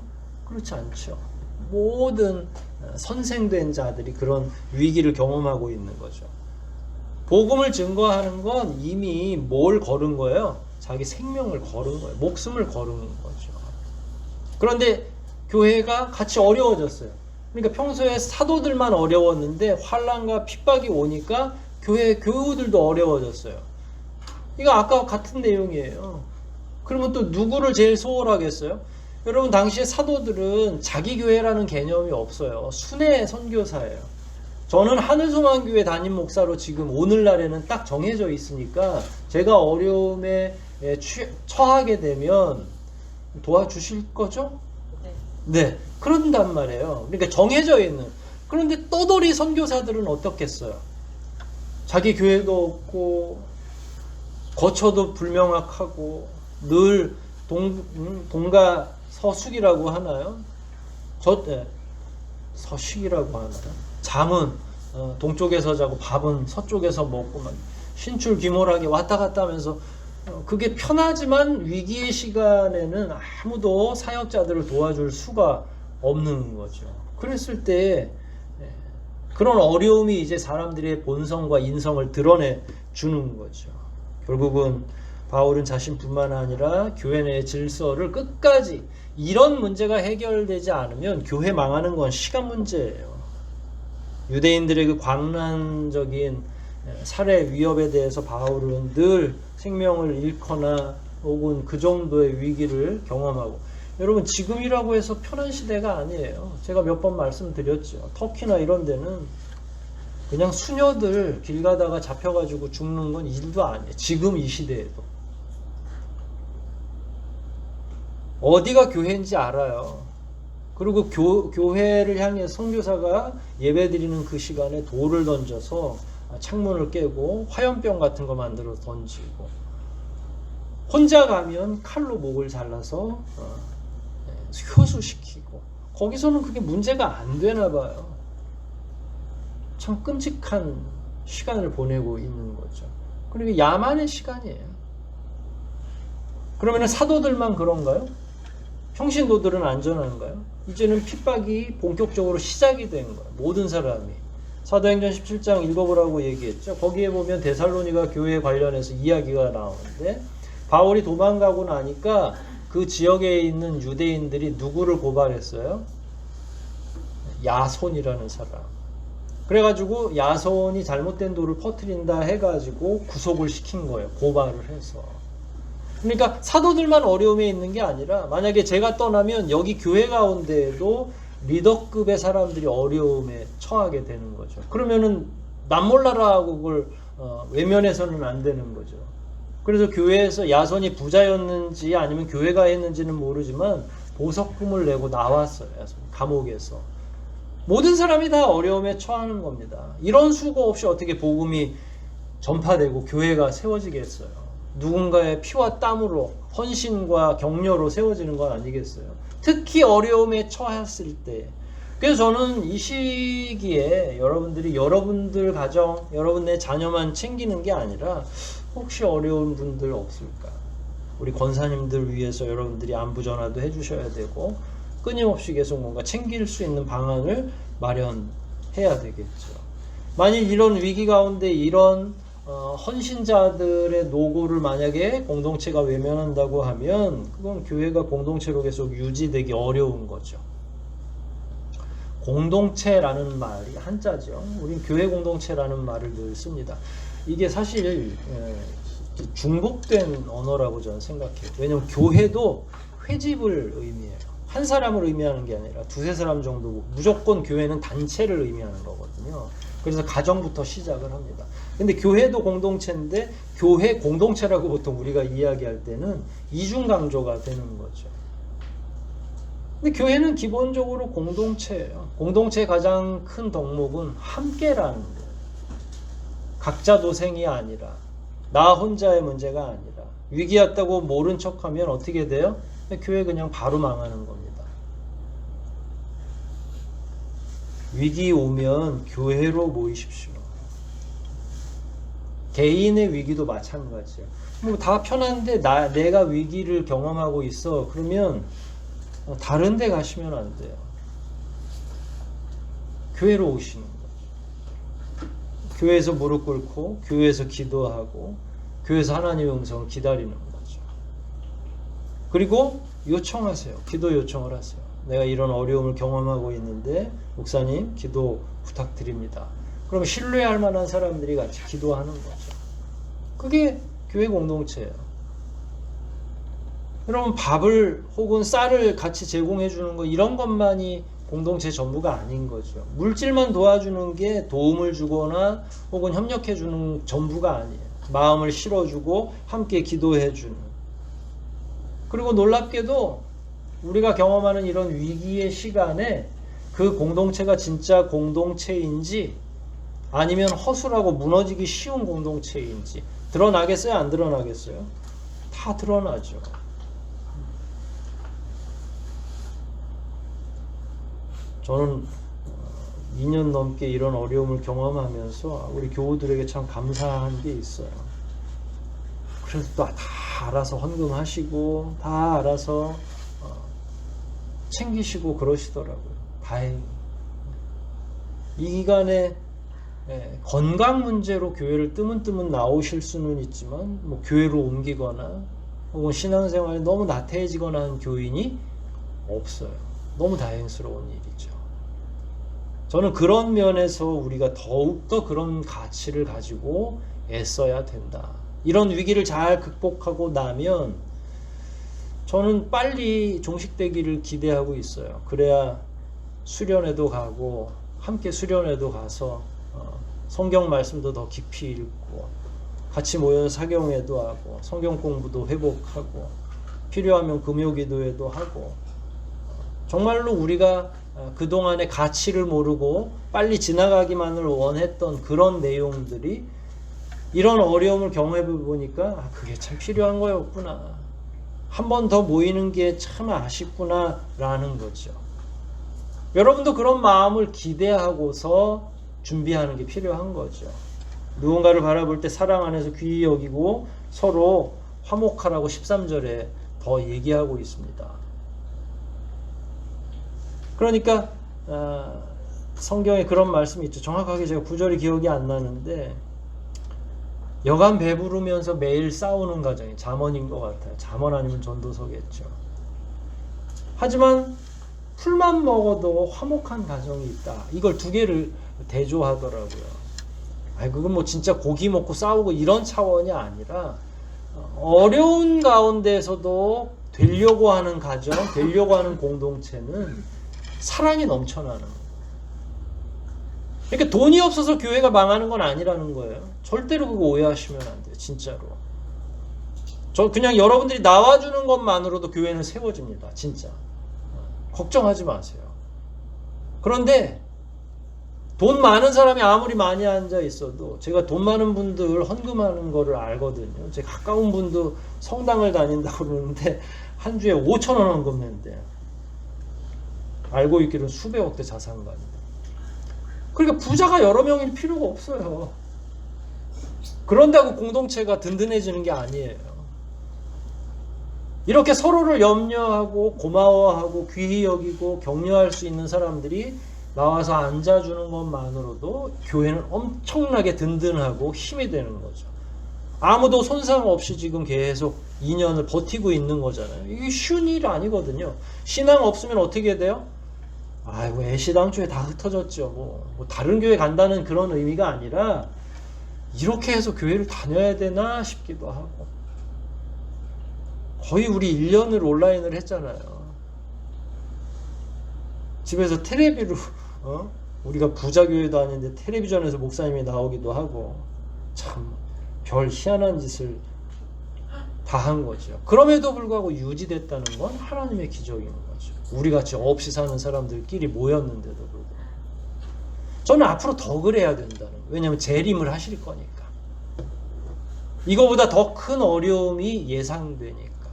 그렇지 않죠. 모든 선생된 자들이 그런 위기를 경험하고 있는 거죠. 복음을 증거하는 건 이미 뭘 걸은 거예요? 자기 생명을 걸은 거예요. 목숨을 걸은 거죠. 그런데 교회가 같이 어려워졌어요. 그러니까 평소에 사도들만 어려웠는데 환난과 핍박이 오니까 교회 교우들도 어려워졌어요. 이거 아까 같은 내용이에요. 그러면 또 누구를 제일 소홀하겠어요? 여러분 당시에 사도들은 자기 교회라는 개념이 없어요. 순회 선교사예요. 저는 하늘소망교회 담임 목사로 지금 오늘날에는 딱 정해져 있으니까 제가 어려움에 처하게 되면 도와주실 거죠? 네. 그런단 말이에요. 그러니까 정해져 있는. 그런데 떠돌이 선교사들은 어떻겠어요? 자기 교회도 없고 거처도 불명확하고 늘 동가 서숙이라고 하나요? 서식이라고 하나요? 잠은 동쪽에서 자고 밥은 서쪽에서 먹고 막 신출귀몰하게 왔다 갔다 하면서 그게 편하지만 위기의 시간에는 아무도 사역자들을 도와줄 수가 없는 거죠. 그랬을 때 그런 어려움이 이제 사람들의 본성과 인성을 드러내 주는 거죠. 결국은 바울은 자신뿐만 아니라 교회 내 질서를 끝까지 이런 문제가 해결되지 않으면 교회 망하는 건 시간 문제예요. 유대인들의 그 광란적인 살해 위협에 대해서 바울은 늘 생명을 잃거나 혹은 그 정도의 위기를 경험하고, 여러분 지금이라고 해서 편한 시대가 아니에요. 제가 몇 번 말씀드렸죠. 터키나 이런 데는 그냥 수녀들 길 가다가 잡혀가지고 죽는 건 일도 아니에요. 지금 이 시대에도. 어디가 교회인지 알아요. 그리고 교회를 향해 선교사가 예배드리는 그 시간에 돌을 던져서 창문을 깨고 화염병 같은 거 만들어 던지고, 혼자 가면 칼로 목을 잘라서 효수시키고, 거기서는 그게 문제가 안 되나 봐요. 참 끔찍한 시간을 보내고 있는 거죠. 그러니까 야만의 시간이에요. 그러면 사도들만 그런가요? 평신도들은 안전한가요? 이제는 핍박이 본격적으로 시작이 된 거예요. 모든 사람이. 사도행전 17장 읽어보라고 얘기했죠. 거기에 보면 데살로니가 교회 관련해서 이야기가 나오는데, 바울이 도망가고 나니까 그 지역에 있는 유대인들이 누구를 고발했어요? 야손이라는 사람. 그래가지고 야손이 잘못된 도를 퍼뜨린다 해가지고 구속을 시킨 거예요. 고발을 해서. 그러니까 사도들만 어려움에 있는 게 아니라, 만약에 제가 떠나면 여기 교회 가운데에도 리더급의 사람들이 어려움에 처하게 되는 거죠. 그러면은 남몰라라고 그걸 외면해서는 안 되는 거죠. 그래서 교회에서 야손이 부자였는지 아니면 교회가 했는지는 모르지만 보석금을 내고 나왔어요. 야손이 감옥에서. 모든 사람이 다 어려움에 처하는 겁니다. 이런 수고 없이 어떻게 복음이 전파되고 교회가 세워지겠어요? 누군가의 피와 땀으로, 헌신과 격려로 세워지는 건 아니겠어요? 특히 어려움에 처했을 때. 그래서 저는 이 시기에 여러분들이 여러분들 가정, 여러분 내 자녀만 챙기는 게 아니라 혹시 어려운 분들 없을까? 우리 권사님들 위해서 여러분들이 안부 전화도 해주셔야 되고, 끊임없이 계속 뭔가 챙길 수 있는 방안을 마련해야 되겠죠. 만일 이런 위기 가운데 이런 헌신자들의 노고를 만약에 공동체가 외면한다고 하면 그건 교회가 공동체로 계속 유지되기 어려운 거죠. 공동체라는 말이 한자죠. 우린 교회 공동체라는 말을 늘 씁니다. 이게 사실 중복된 언어라고 저는 생각해요. 왜냐하면 교회도 회집을 의미해요. 한 사람을 의미하는 게 아니라 두세 사람 정도고, 무조건 교회는 단체를 의미하는 거거든요. 그래서 가정부터 시작을 합니다. 근데 교회도 공동체인데 교회 공동체라고 보통 우리가 이야기할 때는 이중 강조가 되는 거죠. 근데 교회는 기본적으로 공동체예요. 공동체의 가장 큰 덕목은 함께라는 거예요. 각자 도생이 아니라 나 혼자의 문제가 아니라 위기 왔다고 모른 척하면 어떻게 돼요? 교회 그냥 바로 망하는 겁니다. 위기 오면 교회로 모이십시오. 개인의 위기도 마찬가지예요. 뭐 다 편한데 내가 위기를 경험하고 있어. 그러면 다른 데 가시면 안 돼요. 교회로 오시는 거죠. 교회에서 무릎 꿇고 교회에서 기도하고 교회에서 하나님의 음성을 기다리는 거죠. 그리고 요청하세요. 기도 요청을 하세요. 내가 이런 어려움을 경험하고 있는데 목사님 기도 부탁드립니다. 그럼 신뢰할 만한 사람들이 같이 기도하는 거죠. 그게 교회 공동체예요. 여러분 밥을 혹은 쌀을 같이 제공해 주는 거 이런 것만이 공동체 전부가 아닌 거죠. 물질만 도와주는 게 도움을 주거나 혹은 협력해 주는 전부가 아니에요. 마음을 실어주고 함께 기도해 주는. 그리고 놀랍게도 우리가 경험하는 이런 위기의 시간에 그 공동체가 진짜 공동체인지 아니면 허술하고 무너지기 쉬운 공동체인지 드러나겠어요? 안 드러나겠어요? 다 드러나죠. 저는 2년 넘게 이런 어려움을 경험하면서 우리 교우들에게 참 감사한 게 있어요. 그래서 또 다 알아서 헌금하시고 다 알아서 챙기시고 그러시더라고요. 다행히. 이 기간에 건강 문제로 교회를 뜨문뜨문 나오실 수는 있지만 뭐 교회로 옮기거나 혹은 신앙생활이 너무 나태해지거나 한 교인이 없어요. 너무 다행스러운 일이죠. 저는 그런 면에서 우리가 더욱더 그런 가치를 가지고 애써야 된다. 이런 위기를 잘 극복하고 나면 저는 빨리 종식되기를 기대하고 있어요. 그래야 수련회도 가고 함께 수련회도 가서 성경 말씀도 더 깊이 읽고 같이 모여서 사경회도 하고 성경 공부도 회복하고 필요하면 금요 기도회도 하고 정말로 우리가 그동안의 가치를 모르고 빨리 지나가기만을 원했던 그런 내용들이 이런 어려움을 경험해 보니까 그게 참 필요한 거였구나. 한 번 더 모이는 게 참 아쉽구나 라는 거죠. 여러분도 그런 마음을 기대하고서 준비하는 게 필요한 거죠. 누군가를 바라볼 때 사랑 안에서 귀히 여기고 서로 화목하라고 13절에 더 얘기하고 있습니다. 그러니까 성경에 그런 말씀이 있죠. 정확하게 제가 구절이 기억이 안 나는데 여간 배부르면서 매일 싸우는 가정이 잠언인 것 같아요. 잠언 아니면 전도서겠죠. 하지만 풀만 먹어도 화목한 가정이 있다. 이걸 두 개를 대조하더라고요. 그건 뭐 진짜 고기 먹고 싸우고 이런 차원이 아니라 어려운 가운데서도 되려고 하는 가정, 되려고 하는 공동체는 사랑이 넘쳐나는 거예요. 그러니까 돈이 없어서 교회가 망하는 건 아니라는 거예요. 절대로 그거 오해하시면 안 돼요. 진짜로. 저 그냥 여러분들이 나와주는 것만으로도 교회는 세워집니다. 진짜. 걱정하지 마세요. 그런데 돈 많은 사람이 아무리 많이 앉아 있어도 제가 돈 많은 분들 헌금하는 거를 알거든요. 제 가까운 분도 성당을 다닌다고 그러는데 한 주에 5,000원 헌금했는데 알고 있기로는 수백억대 자산가입니다. 그러니까 부자가 여러 명일 필요가 없어요. 그런다고 공동체가 든든해지는 게 아니에요. 이렇게 서로를 염려하고 고마워하고 귀히 여기고 격려할 수 있는 사람들이 나와서 앉아주는 것만으로도 교회는 엄청나게 든든하고 힘이 되는 거죠. 아무도 손상 없이 지금 계속 2년을 버티고 있는 거잖아요. 이게 쉬운 일 아니거든요. 신앙 없으면 어떻게 돼요? 아이고 애시당초에 다 흩어졌죠. 뭐 다른 교회 간다는 그런 의미가 아니라 이렇게 해서 교회를 다녀야 되나 싶기도 하고 거의 우리 1년을 온라인을 했잖아요. 집에서 테레비로 우리가 부자교회도 아닌데 텔레비전에서 목사님이 나오기도 하고 참 별 희한한 짓을 다 한 거죠. 그럼에도 불구하고 유지됐다는 건 하나님의 기적인 거죠. 우리같이 없이 사는 사람들끼리 모였는데도 불구하고. 저는 앞으로 더 그래야 된다는 거예요. 왜냐하면 재림을 하실 거니까. 이거보다 더 큰 어려움이 예상되니까.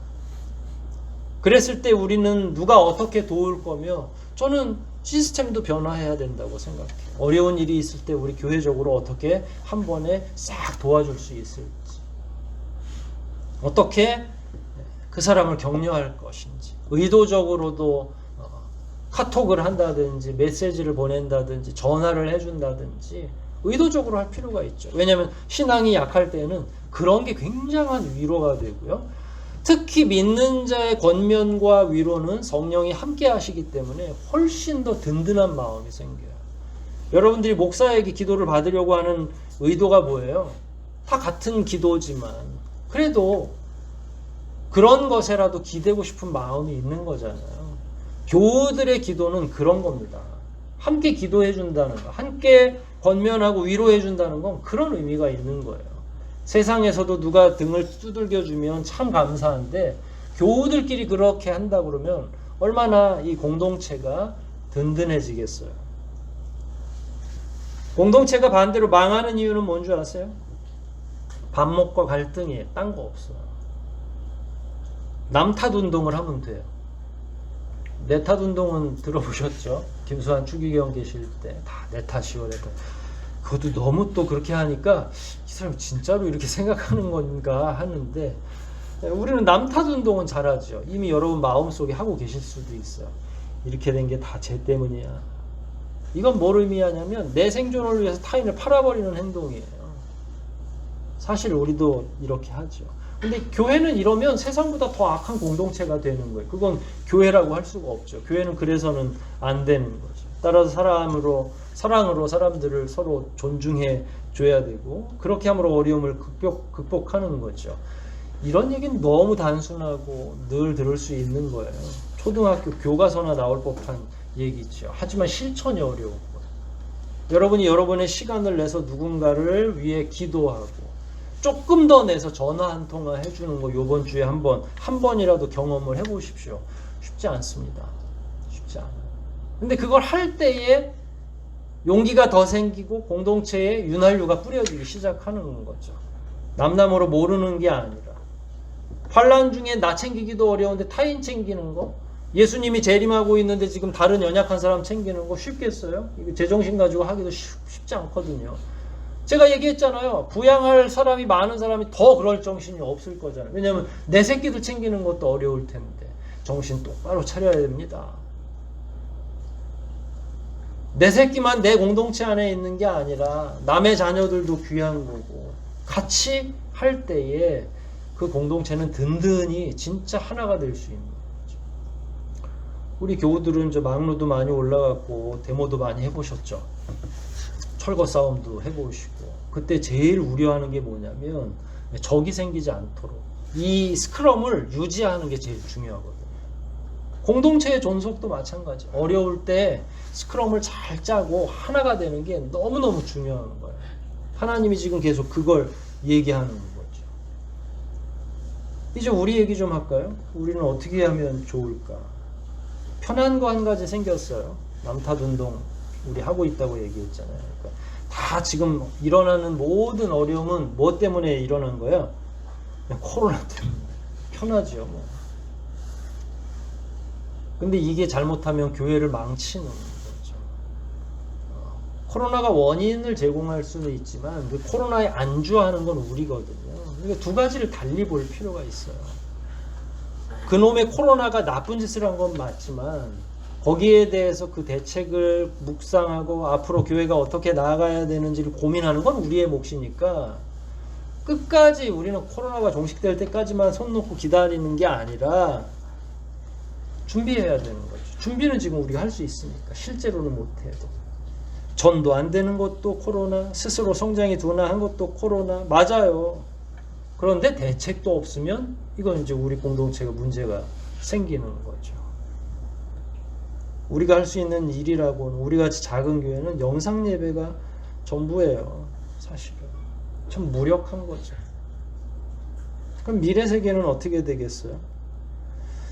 그랬을 때 우리는 누가 어떻게 도울 거며, 저는 시스템도 변화해야 된다고 생각해요. 어려운 일이 있을 때 우리 교회적으로 어떻게 한 번에 싹 도와줄 수 있을지, 어떻게 그 사람을 격려할 것인지, 의도적으로도 카톡을 한다든지 메시지를 보낸다든지 전화를 해준다든지 의도적으로 할 필요가 있죠. 왜냐하면 신앙이 약할 때는 그런 게 굉장한 위로가 되고요. 특히 믿는 자의 권면과 위로는 성령이 함께 하시기 때문에 훨씬 더 든든한 마음이 생겨요. 여러분들이 목사에게 기도를 받으려고 하는 의도가 뭐예요? 다 같은 기도지만 그래도 그런 것에라도 기대고 싶은 마음이 있는 거잖아요. 교우들의 기도는 그런 겁니다. 함께 기도해 준다는 거, 함께 권면하고 위로해 준다는 건 그런 의미가 있는 거예요. 세상에서도 누가 등을 두들겨 주면 참 감사한데 교우들끼리 그렇게 한다 그러면 얼마나 이 공동체가 든든해지겠어요. 공동체가 반대로 망하는 이유는 뭔지 아세요? 반목과 갈등이에요. 딴 거 없어요. 남 탓 운동을 하면 돼요. 내 탓 운동은 들어보셨죠? 김수환 추기경 계실 때 다 내 탓이요. 그것도 너무 또 그렇게 하니까 이 사람이 진짜로 이렇게 생각하는 건가 하는데, 우리는 남 탓 운동은 잘하죠. 이미 여러분 마음속에 하고 계실 수도 있어요. 이렇게 된 게 다 쟤 때문이야. 이건 뭘 의미하냐면 내 생존을 위해서 타인을 팔아버리는 행동이에요. 사실 우리도 이렇게 하죠. 근데 교회는 이러면 세상보다 더 악한 공동체가 되는 거예요. 그건 교회라고 할 수가 없죠. 교회는 그래서는 안 되는 거죠. 따라서 사랑으로 사람들을 서로 존중해 줘야 되고, 그렇게 함으로 어려움을 극복하는 거죠. 이런 얘기는 너무 단순하고 늘 들을 수 있는 거예요. 초등학교 교과서나 나올 법한 얘기죠. 하지만 실천이 어려운 거예요. 여러분이 여러분의 시간을 내서 누군가를 위해 기도하고 조금 더 내서 전화 한 통화 해주는 거 이번 주에 한 번이라도 경험을 해보십시오. 쉽지 않습니다. 쉽지 않아요. 근데 그걸 할 때에 용기가 더 생기고 공동체에 윤활유가 뿌려지기 시작하는 거죠. 남남으로 모르는 게 아니라. 환난 중에 나 챙기기도 어려운데 타인 챙기는 거, 예수님이 재림하고 있는데 지금 다른 연약한 사람 챙기는 거 쉽겠어요? 이거 제정신 가지고 하기도 쉽지 않거든요. 제가 얘기했잖아요. 부양할 사람이 많은 사람이 더 그럴 정신이 없을 거잖아요. 왜냐하면 내 새끼들 챙기는 것도 어려울 텐데 정신 똑바로 차려야 됩니다. 내 새끼만 내 공동체 안에 있는 게 아니라 남의 자녀들도 귀한 거고, 같이 할 때에 그 공동체는 든든히 진짜 하나가 될 수 있는 거죠. 우리 교우들은 저 막루도 많이 올라갔고 데모도 많이 해보셨죠. 철거 싸움도 해보시고, 그때 제일 우려하는 게 뭐냐면 적이 생기지 않도록 이 스크럼을 유지하는 게 제일 중요하거든요. 공동체의 존속도 마찬가지. 어려울 때 스크럼을 잘 짜고 하나가 되는 게 너무너무 중요한 거예요. 하나님이 지금 계속 그걸 얘기하는 거죠. 이제 우리 얘기 좀 할까요? 우리는 어떻게 하면 좋을까? 편한 거 한 가지 생겼어요. 남탓 운동 우리 하고 있다고 얘기했잖아요. 그러니까 다 지금 일어나는 모든 어려움은 뭐 때문에 일어난 거예요? 그냥 코로나 때문에. 편하죠, 뭐. 근데 이게 잘못하면 교회를 망치는 거죠. 코로나가 원인을 제공할 수는 있지만 그 코로나에 안주하는 건 우리거든요. 그러니까 두 가지를 달리 볼 필요가 있어요. 그놈의 코로나가 나쁜 짓을 한 건 맞지만 거기에 대해서 그 대책을 묵상하고 앞으로 교회가 어떻게 나아가야 되는지를 고민하는 건 우리의 몫이니까, 끝까지 우리는 코로나가 종식될 때까지만 손 놓고 기다리는 게 아니라 준비해야 되는 거죠. 준비는 지금 우리가 할 수 있으니까, 실제로는 못해도. 전도 안 되는 것도 코로나, 스스로 성장이 둔화한 것도 코로나, 맞아요. 그런데 대책도 없으면 이건 이제 우리 공동체가 문제가 생기는 거죠. 우리가 할 수 있는 일이라고는, 우리같이 작은 교회는 영상 예배가 전부예요. 사실은 참 무력한 거죠. 그럼 미래 세계는 어떻게 되겠어요?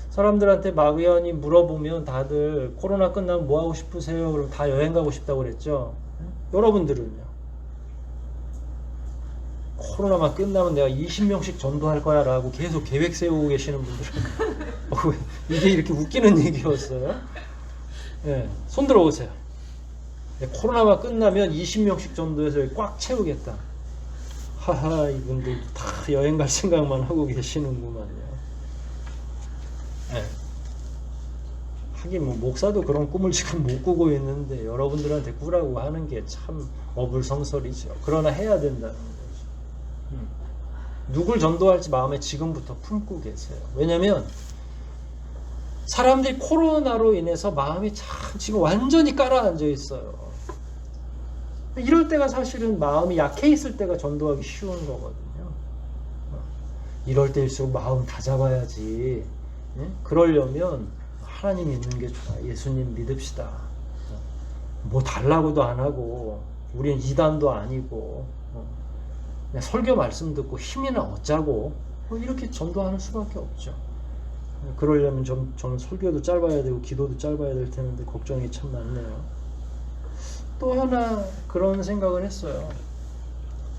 사람들한테 막연히 물어보면 다들 코로나 끝나면 뭐 하고 싶으세요? 그럼 다 여행 가고 싶다고 그랬죠. 여러분들은요? 코로나만 끝나면 내가 20명씩 전도할 거야 라고 계속 계획 세우고 계시는 분들은 이게 이렇게 웃기는 얘기였어요? 네, 손 들어보세요. 코로나만 끝나면 20명씩 전도해서 꽉 채우겠다. 하하, 이분들 다 여행 갈 생각만 하고 계시는구만요. 네. 하긴 뭐 목사도 그런 꿈을 지금 못 꾸고 있는데 여러분들한테 꾸라고 하는 게 참 어불성설이죠. 그러나 해야 된다는 거죠. 누굴 전도할지 마음에 지금부터 품고 계세요. 왜냐면 사람들이 코로나로 인해서 마음이 참 지금 완전히 깔아앉아 있어요. 이럴 때가 사실은 마음이 약해 있을 때가 전도하기 쉬운 거거든요. 이럴 때일수록 마음 다 잡아야지. 그러려면 하나님 믿는 게 좋아. 예수님 믿읍시다. 뭐 달라고도 안 하고 우리는 이단도 아니고 그냥 설교 말씀 듣고 힘이나 얻자고 이렇게 전도하는 수밖에 없죠. 그러려면 저는 설교도 짧아야 되고 기도도 짧아야 될 텐데 걱정이 참 많네요. 또 하나 그런 생각을 했어요.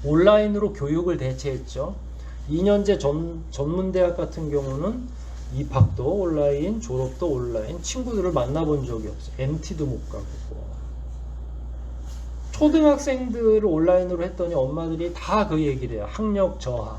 온라인으로 교육을 대체했죠. 2년제 전문대학 같은 경우는 입학도 온라인, 졸업도 온라인, 친구들을 만나본 적이 없어요. MT도 못 가보고. 초등학생들을 온라인으로 했더니 엄마들이 다 그 얘기를 해요. 학력 저하.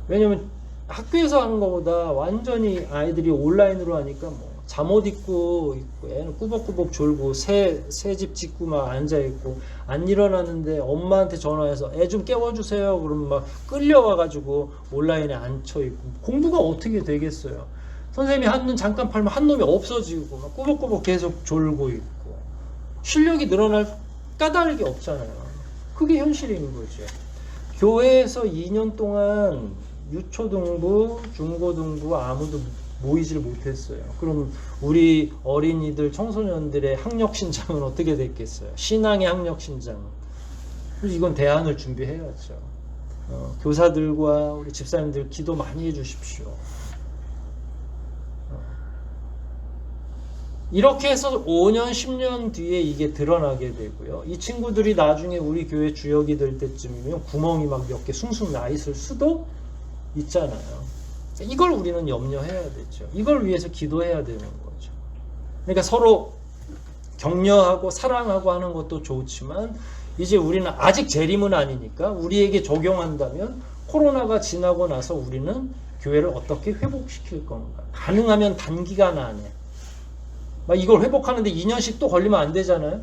왜냐면 학교에서 하는 것보다 완전히 아이들이 온라인으로 하니까 뭐 잠옷 입고 애는 꾸벅꾸벅 졸고 새집 짓고 막 앉아있고 안 일어나는데 엄마한테 전화해서 애 좀 깨워주세요. 그러면 막 끌려와가지고 온라인에 앉혀있고 공부가 어떻게 되겠어요. 선생님이 한눈 잠깐 팔면 한 놈이 없어지고 막 꾸벅꾸벅 계속 졸고 있고 실력이 늘어날 까닭이 없잖아요. 그게 현실인 거죠. 교회에서 2년 동안 유초등부, 중고등부 아무도 모이질 못했어요. 그럼 우리 어린이들, 청소년들의 학력신장은 어떻게 됐겠어요? 신앙의 학력신장. 그래서 이건 대안을 준비해야죠. 교사들과 우리 집사님들 기도 많이 해주십시오. 이렇게 해서 5년, 10년 뒤에 이게 드러나게 되고요. 이 친구들이 나중에 우리 교회 주역이 될 때쯤이면 구멍이 막 몇 개 숭숭 나 있을 수도 있잖아요. 이걸 우리는 염려해야 되죠. 이걸 위해서 기도해야 되는 거죠. 그러니까 서로 격려하고 사랑하고 하는 것도 좋지만 이제 우리는 아직 재림은 아니니까 우리에게 적용한다면 코로나가 지나고 나서 우리는 교회를 어떻게 회복시킬 건가. 가능하면 단기간 안에. 막 이걸 회복하는데 2년씩 또 걸리면 안 되잖아요.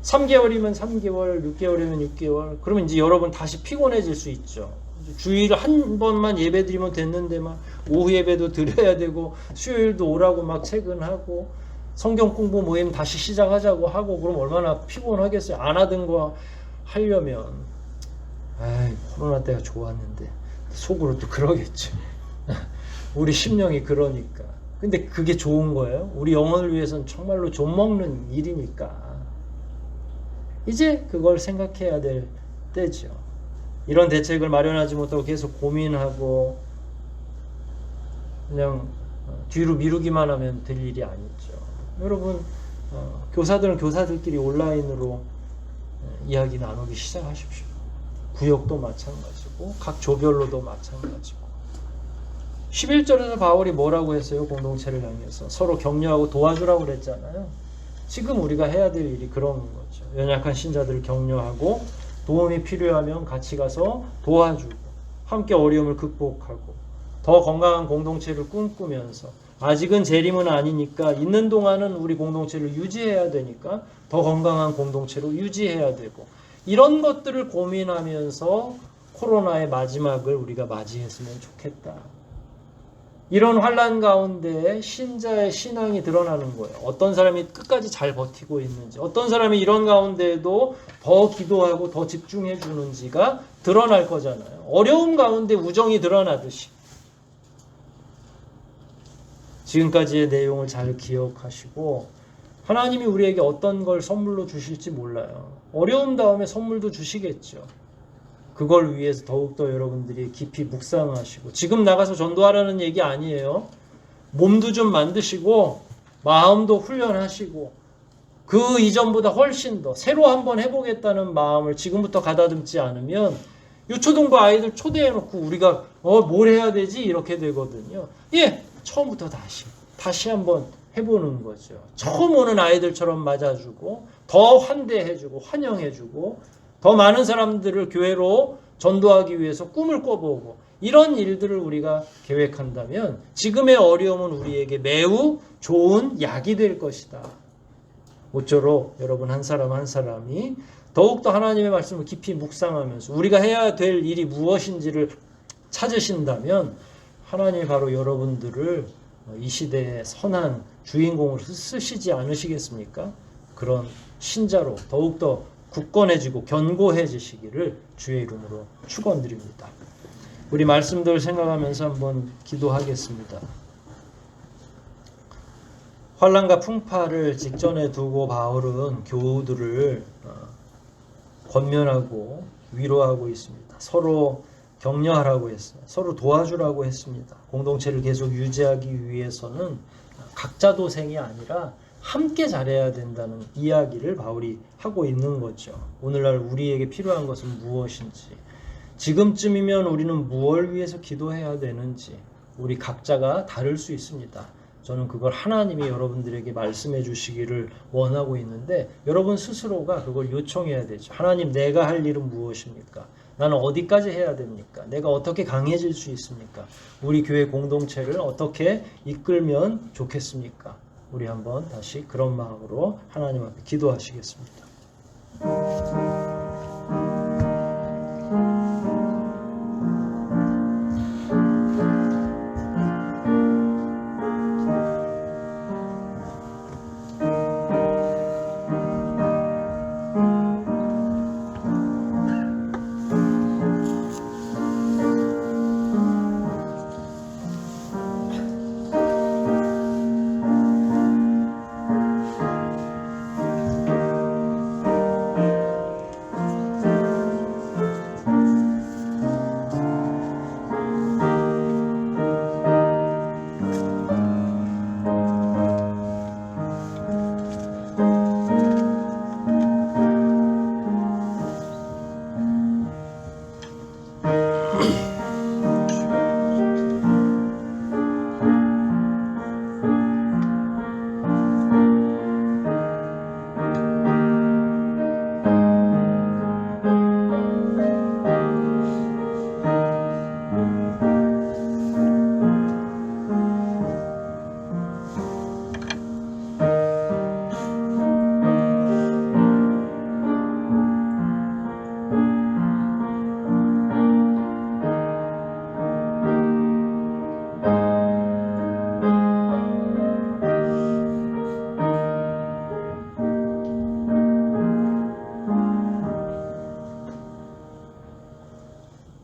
3개월이면 3개월, 6개월이면 6개월. 그러면 이제 여러분 다시 피곤해질 수 있죠. 주일에 한 번만 예배 드리면 됐는데 막 오후 예배도 드려야 되고 수요일도 오라고 막 퇴근하고 성경 공부 모임 다시 시작하자고 하고 그럼 얼마나 피곤하겠어요. 안 하던 거 하려면 아이 코로나 때가 좋았는데 속으로 또 그러겠죠. 우리 심령이 그러니까. 근데 그게 좋은 거예요. 우리 영혼을 위해서는 정말로 좀먹는 일이니까 이제 그걸 생각해야 될 때죠. 이런 대책을 마련하지 못하고 계속 고민하고 그냥 뒤로 미루기만 하면 될 일이 아니죠. 여러분 교사들은 교사들끼리 온라인으로 이야기 나누기 시작하십시오. 구역도 마찬가지고 각 조별로도 마찬가지고 11절에서 바울이 뭐라고 했어요? 공동체를 향해서 서로 격려하고 도와주라고 그랬잖아요. 지금 우리가 해야 될 일이 그런 거죠. 연약한 신자들을 격려하고 도움이 필요하면 같이 가서 도와주고 함께 어려움을 극복하고 더 건강한 공동체를 꿈꾸면서 아직은 재림은 아니니까 있는 동안은 우리 공동체를 유지해야 되니까 더 건강한 공동체로 유지해야 되고 이런 것들을 고민하면서 코로나의 마지막을 우리가 맞이했으면 좋겠다. 이런 환난 가운데 신자의 신앙이 드러나는 거예요. 어떤 사람이 끝까지 잘 버티고 있는지, 어떤 사람이 이런 가운데에도 더 기도하고 더 집중해 주는지가 드러날 거잖아요. 어려움 가운데 우정이 드러나듯이. 지금까지의 내용을 잘 기억하시고 하나님이 우리에게 어떤 걸 선물로 주실지 몰라요. 어려움 다음에 선물도 주시겠죠. 그걸 위해서 더욱더 여러분들이 깊이 묵상하시고, 지금 나가서 전도하라는 얘기 아니에요. 몸도 좀 만드시고 마음도 훈련하시고 그 이전보다 훨씬 더 새로 한번 해보겠다는 마음을 지금부터 가다듬지 않으면 유초등부 아이들 초대해놓고 우리가 뭘 해야 되지 이렇게 되거든요. 처음부터 다시 한번 해보는 거죠. 처음 오는 아이들처럼 맞아주고 더 환대해주고 환영해주고 더 많은 사람들을 교회로 전도하기 위해서 꿈을 꿔보고 이런 일들을 우리가 계획한다면 지금의 어려움은 우리에게 매우 좋은 약이 될 것이다. 모쪼록 여러분 한 사람 한 사람이 더욱더 하나님의 말씀을 깊이 묵상하면서 우리가 해야 될 일이 무엇인지를 찾으신다면 하나님이 바로 여러분들을 이 시대의 선한 주인공으로 쓰시지 않으시겠습니까? 그런 신자로 더욱더 굳건해지고 견고해지시기를 주의 이름으로 축원드립니다. 우리 말씀들 생각하면서 한번 기도하겠습니다. 환난과 풍파를 직전에 두고 바울은 교우들을 권면하고 위로하고 있습니다. 서로 격려하라고 했어요. 서로 도와주라고 했습니다. 공동체를 계속 유지하기 위해서는 각자 도생이 아니라 함께 잘해야 된다는 이야기를 바울이 하고 있는 거죠. 오늘날 우리에게 필요한 것은 무엇인지, 지금쯤이면 우리는 무엇을 위해서 기도해야 되는지 우리 각자가 다를 수 있습니다. 저는 그걸 하나님이 여러분들에게 말씀해 주시기를 원하고 있는데 여러분 스스로가 그걸 요청해야 되죠. 하나님, 내가 할 일은 무엇입니까? 나는 어디까지 해야 됩니까? 내가 어떻게 강해질 수 있습니까? 우리 교회 공동체를 어떻게 이끌면 좋겠습니까? 우리 한번 다시 그런 마음으로 하나님 앞에 기도하시겠습니다.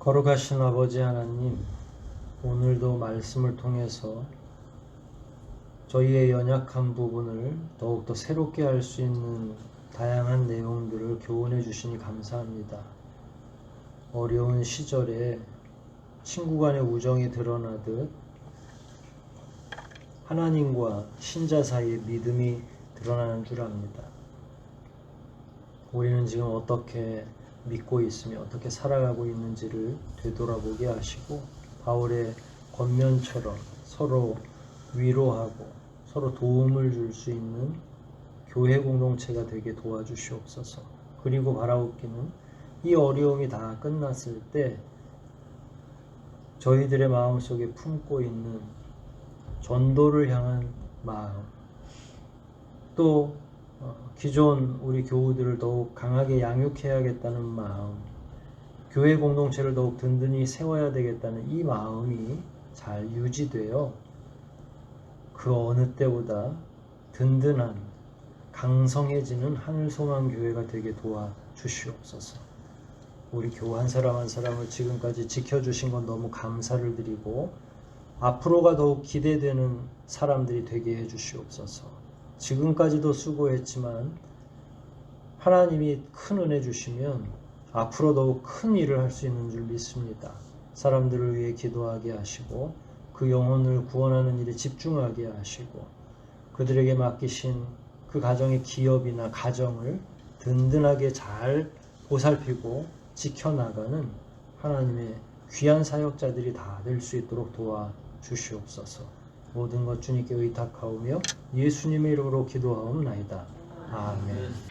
거룩하신 아버지 하나님, 오늘도 말씀을 통해서 저희의 연약한 부분을 더욱더 새롭게 할 수 있는 다양한 내용들을 교훈해 주시니 감사합니다. 어려운 시절에 친구 간의 우정이 드러나듯 하나님과 신자 사이의 믿음이 드러나는 줄 압니다. 우리는 지금 어떻게 믿고 있으며 어떻게 살아가고 있는지를 되돌아보게 하시고 바울의 권면처럼 서로 위로하고 서로 도움을 줄 수 있는 교회 공동체가 되게 도와주시옵소서. 그리고 바라옵기는 이 어려움이 다 끝났을 때 저희들의 마음속에 품고 있는 전도를 향한 마음, 또 기존 우리 교우들을 더욱 강하게 양육해야겠다는 마음, 교회 공동체를 더욱 든든히 세워야 되겠다는 이 마음이 잘 유지되어 그 어느 때보다 든든한 강성해지는 하늘소망교회가 되게 도와주시옵소서. 우리 교우 한 사람 한 사람을 지금까지 지켜주신 건 너무 감사를 드리고 앞으로가 더욱 기대되는 사람들이 되게 해주시옵소서. 지금까지도 수고했지만 하나님이 큰 은혜 주시면 앞으로 더욱 큰 일을 할 수 있는 줄 믿습니다. 사람들을 위해 기도하게 하시고 그 영혼을 구원하는 일에 집중하게 하시고 그들에게 맡기신 그 가정의 기업이나 가정을 든든하게 잘 보살피고 지켜나가는 하나님의 귀한 사역자들이 다 될 수 있도록 도와주시옵소서. 모든 것 주님께 의탁하오며 예수님의 이름으로 기도하옵나이다. 아멘.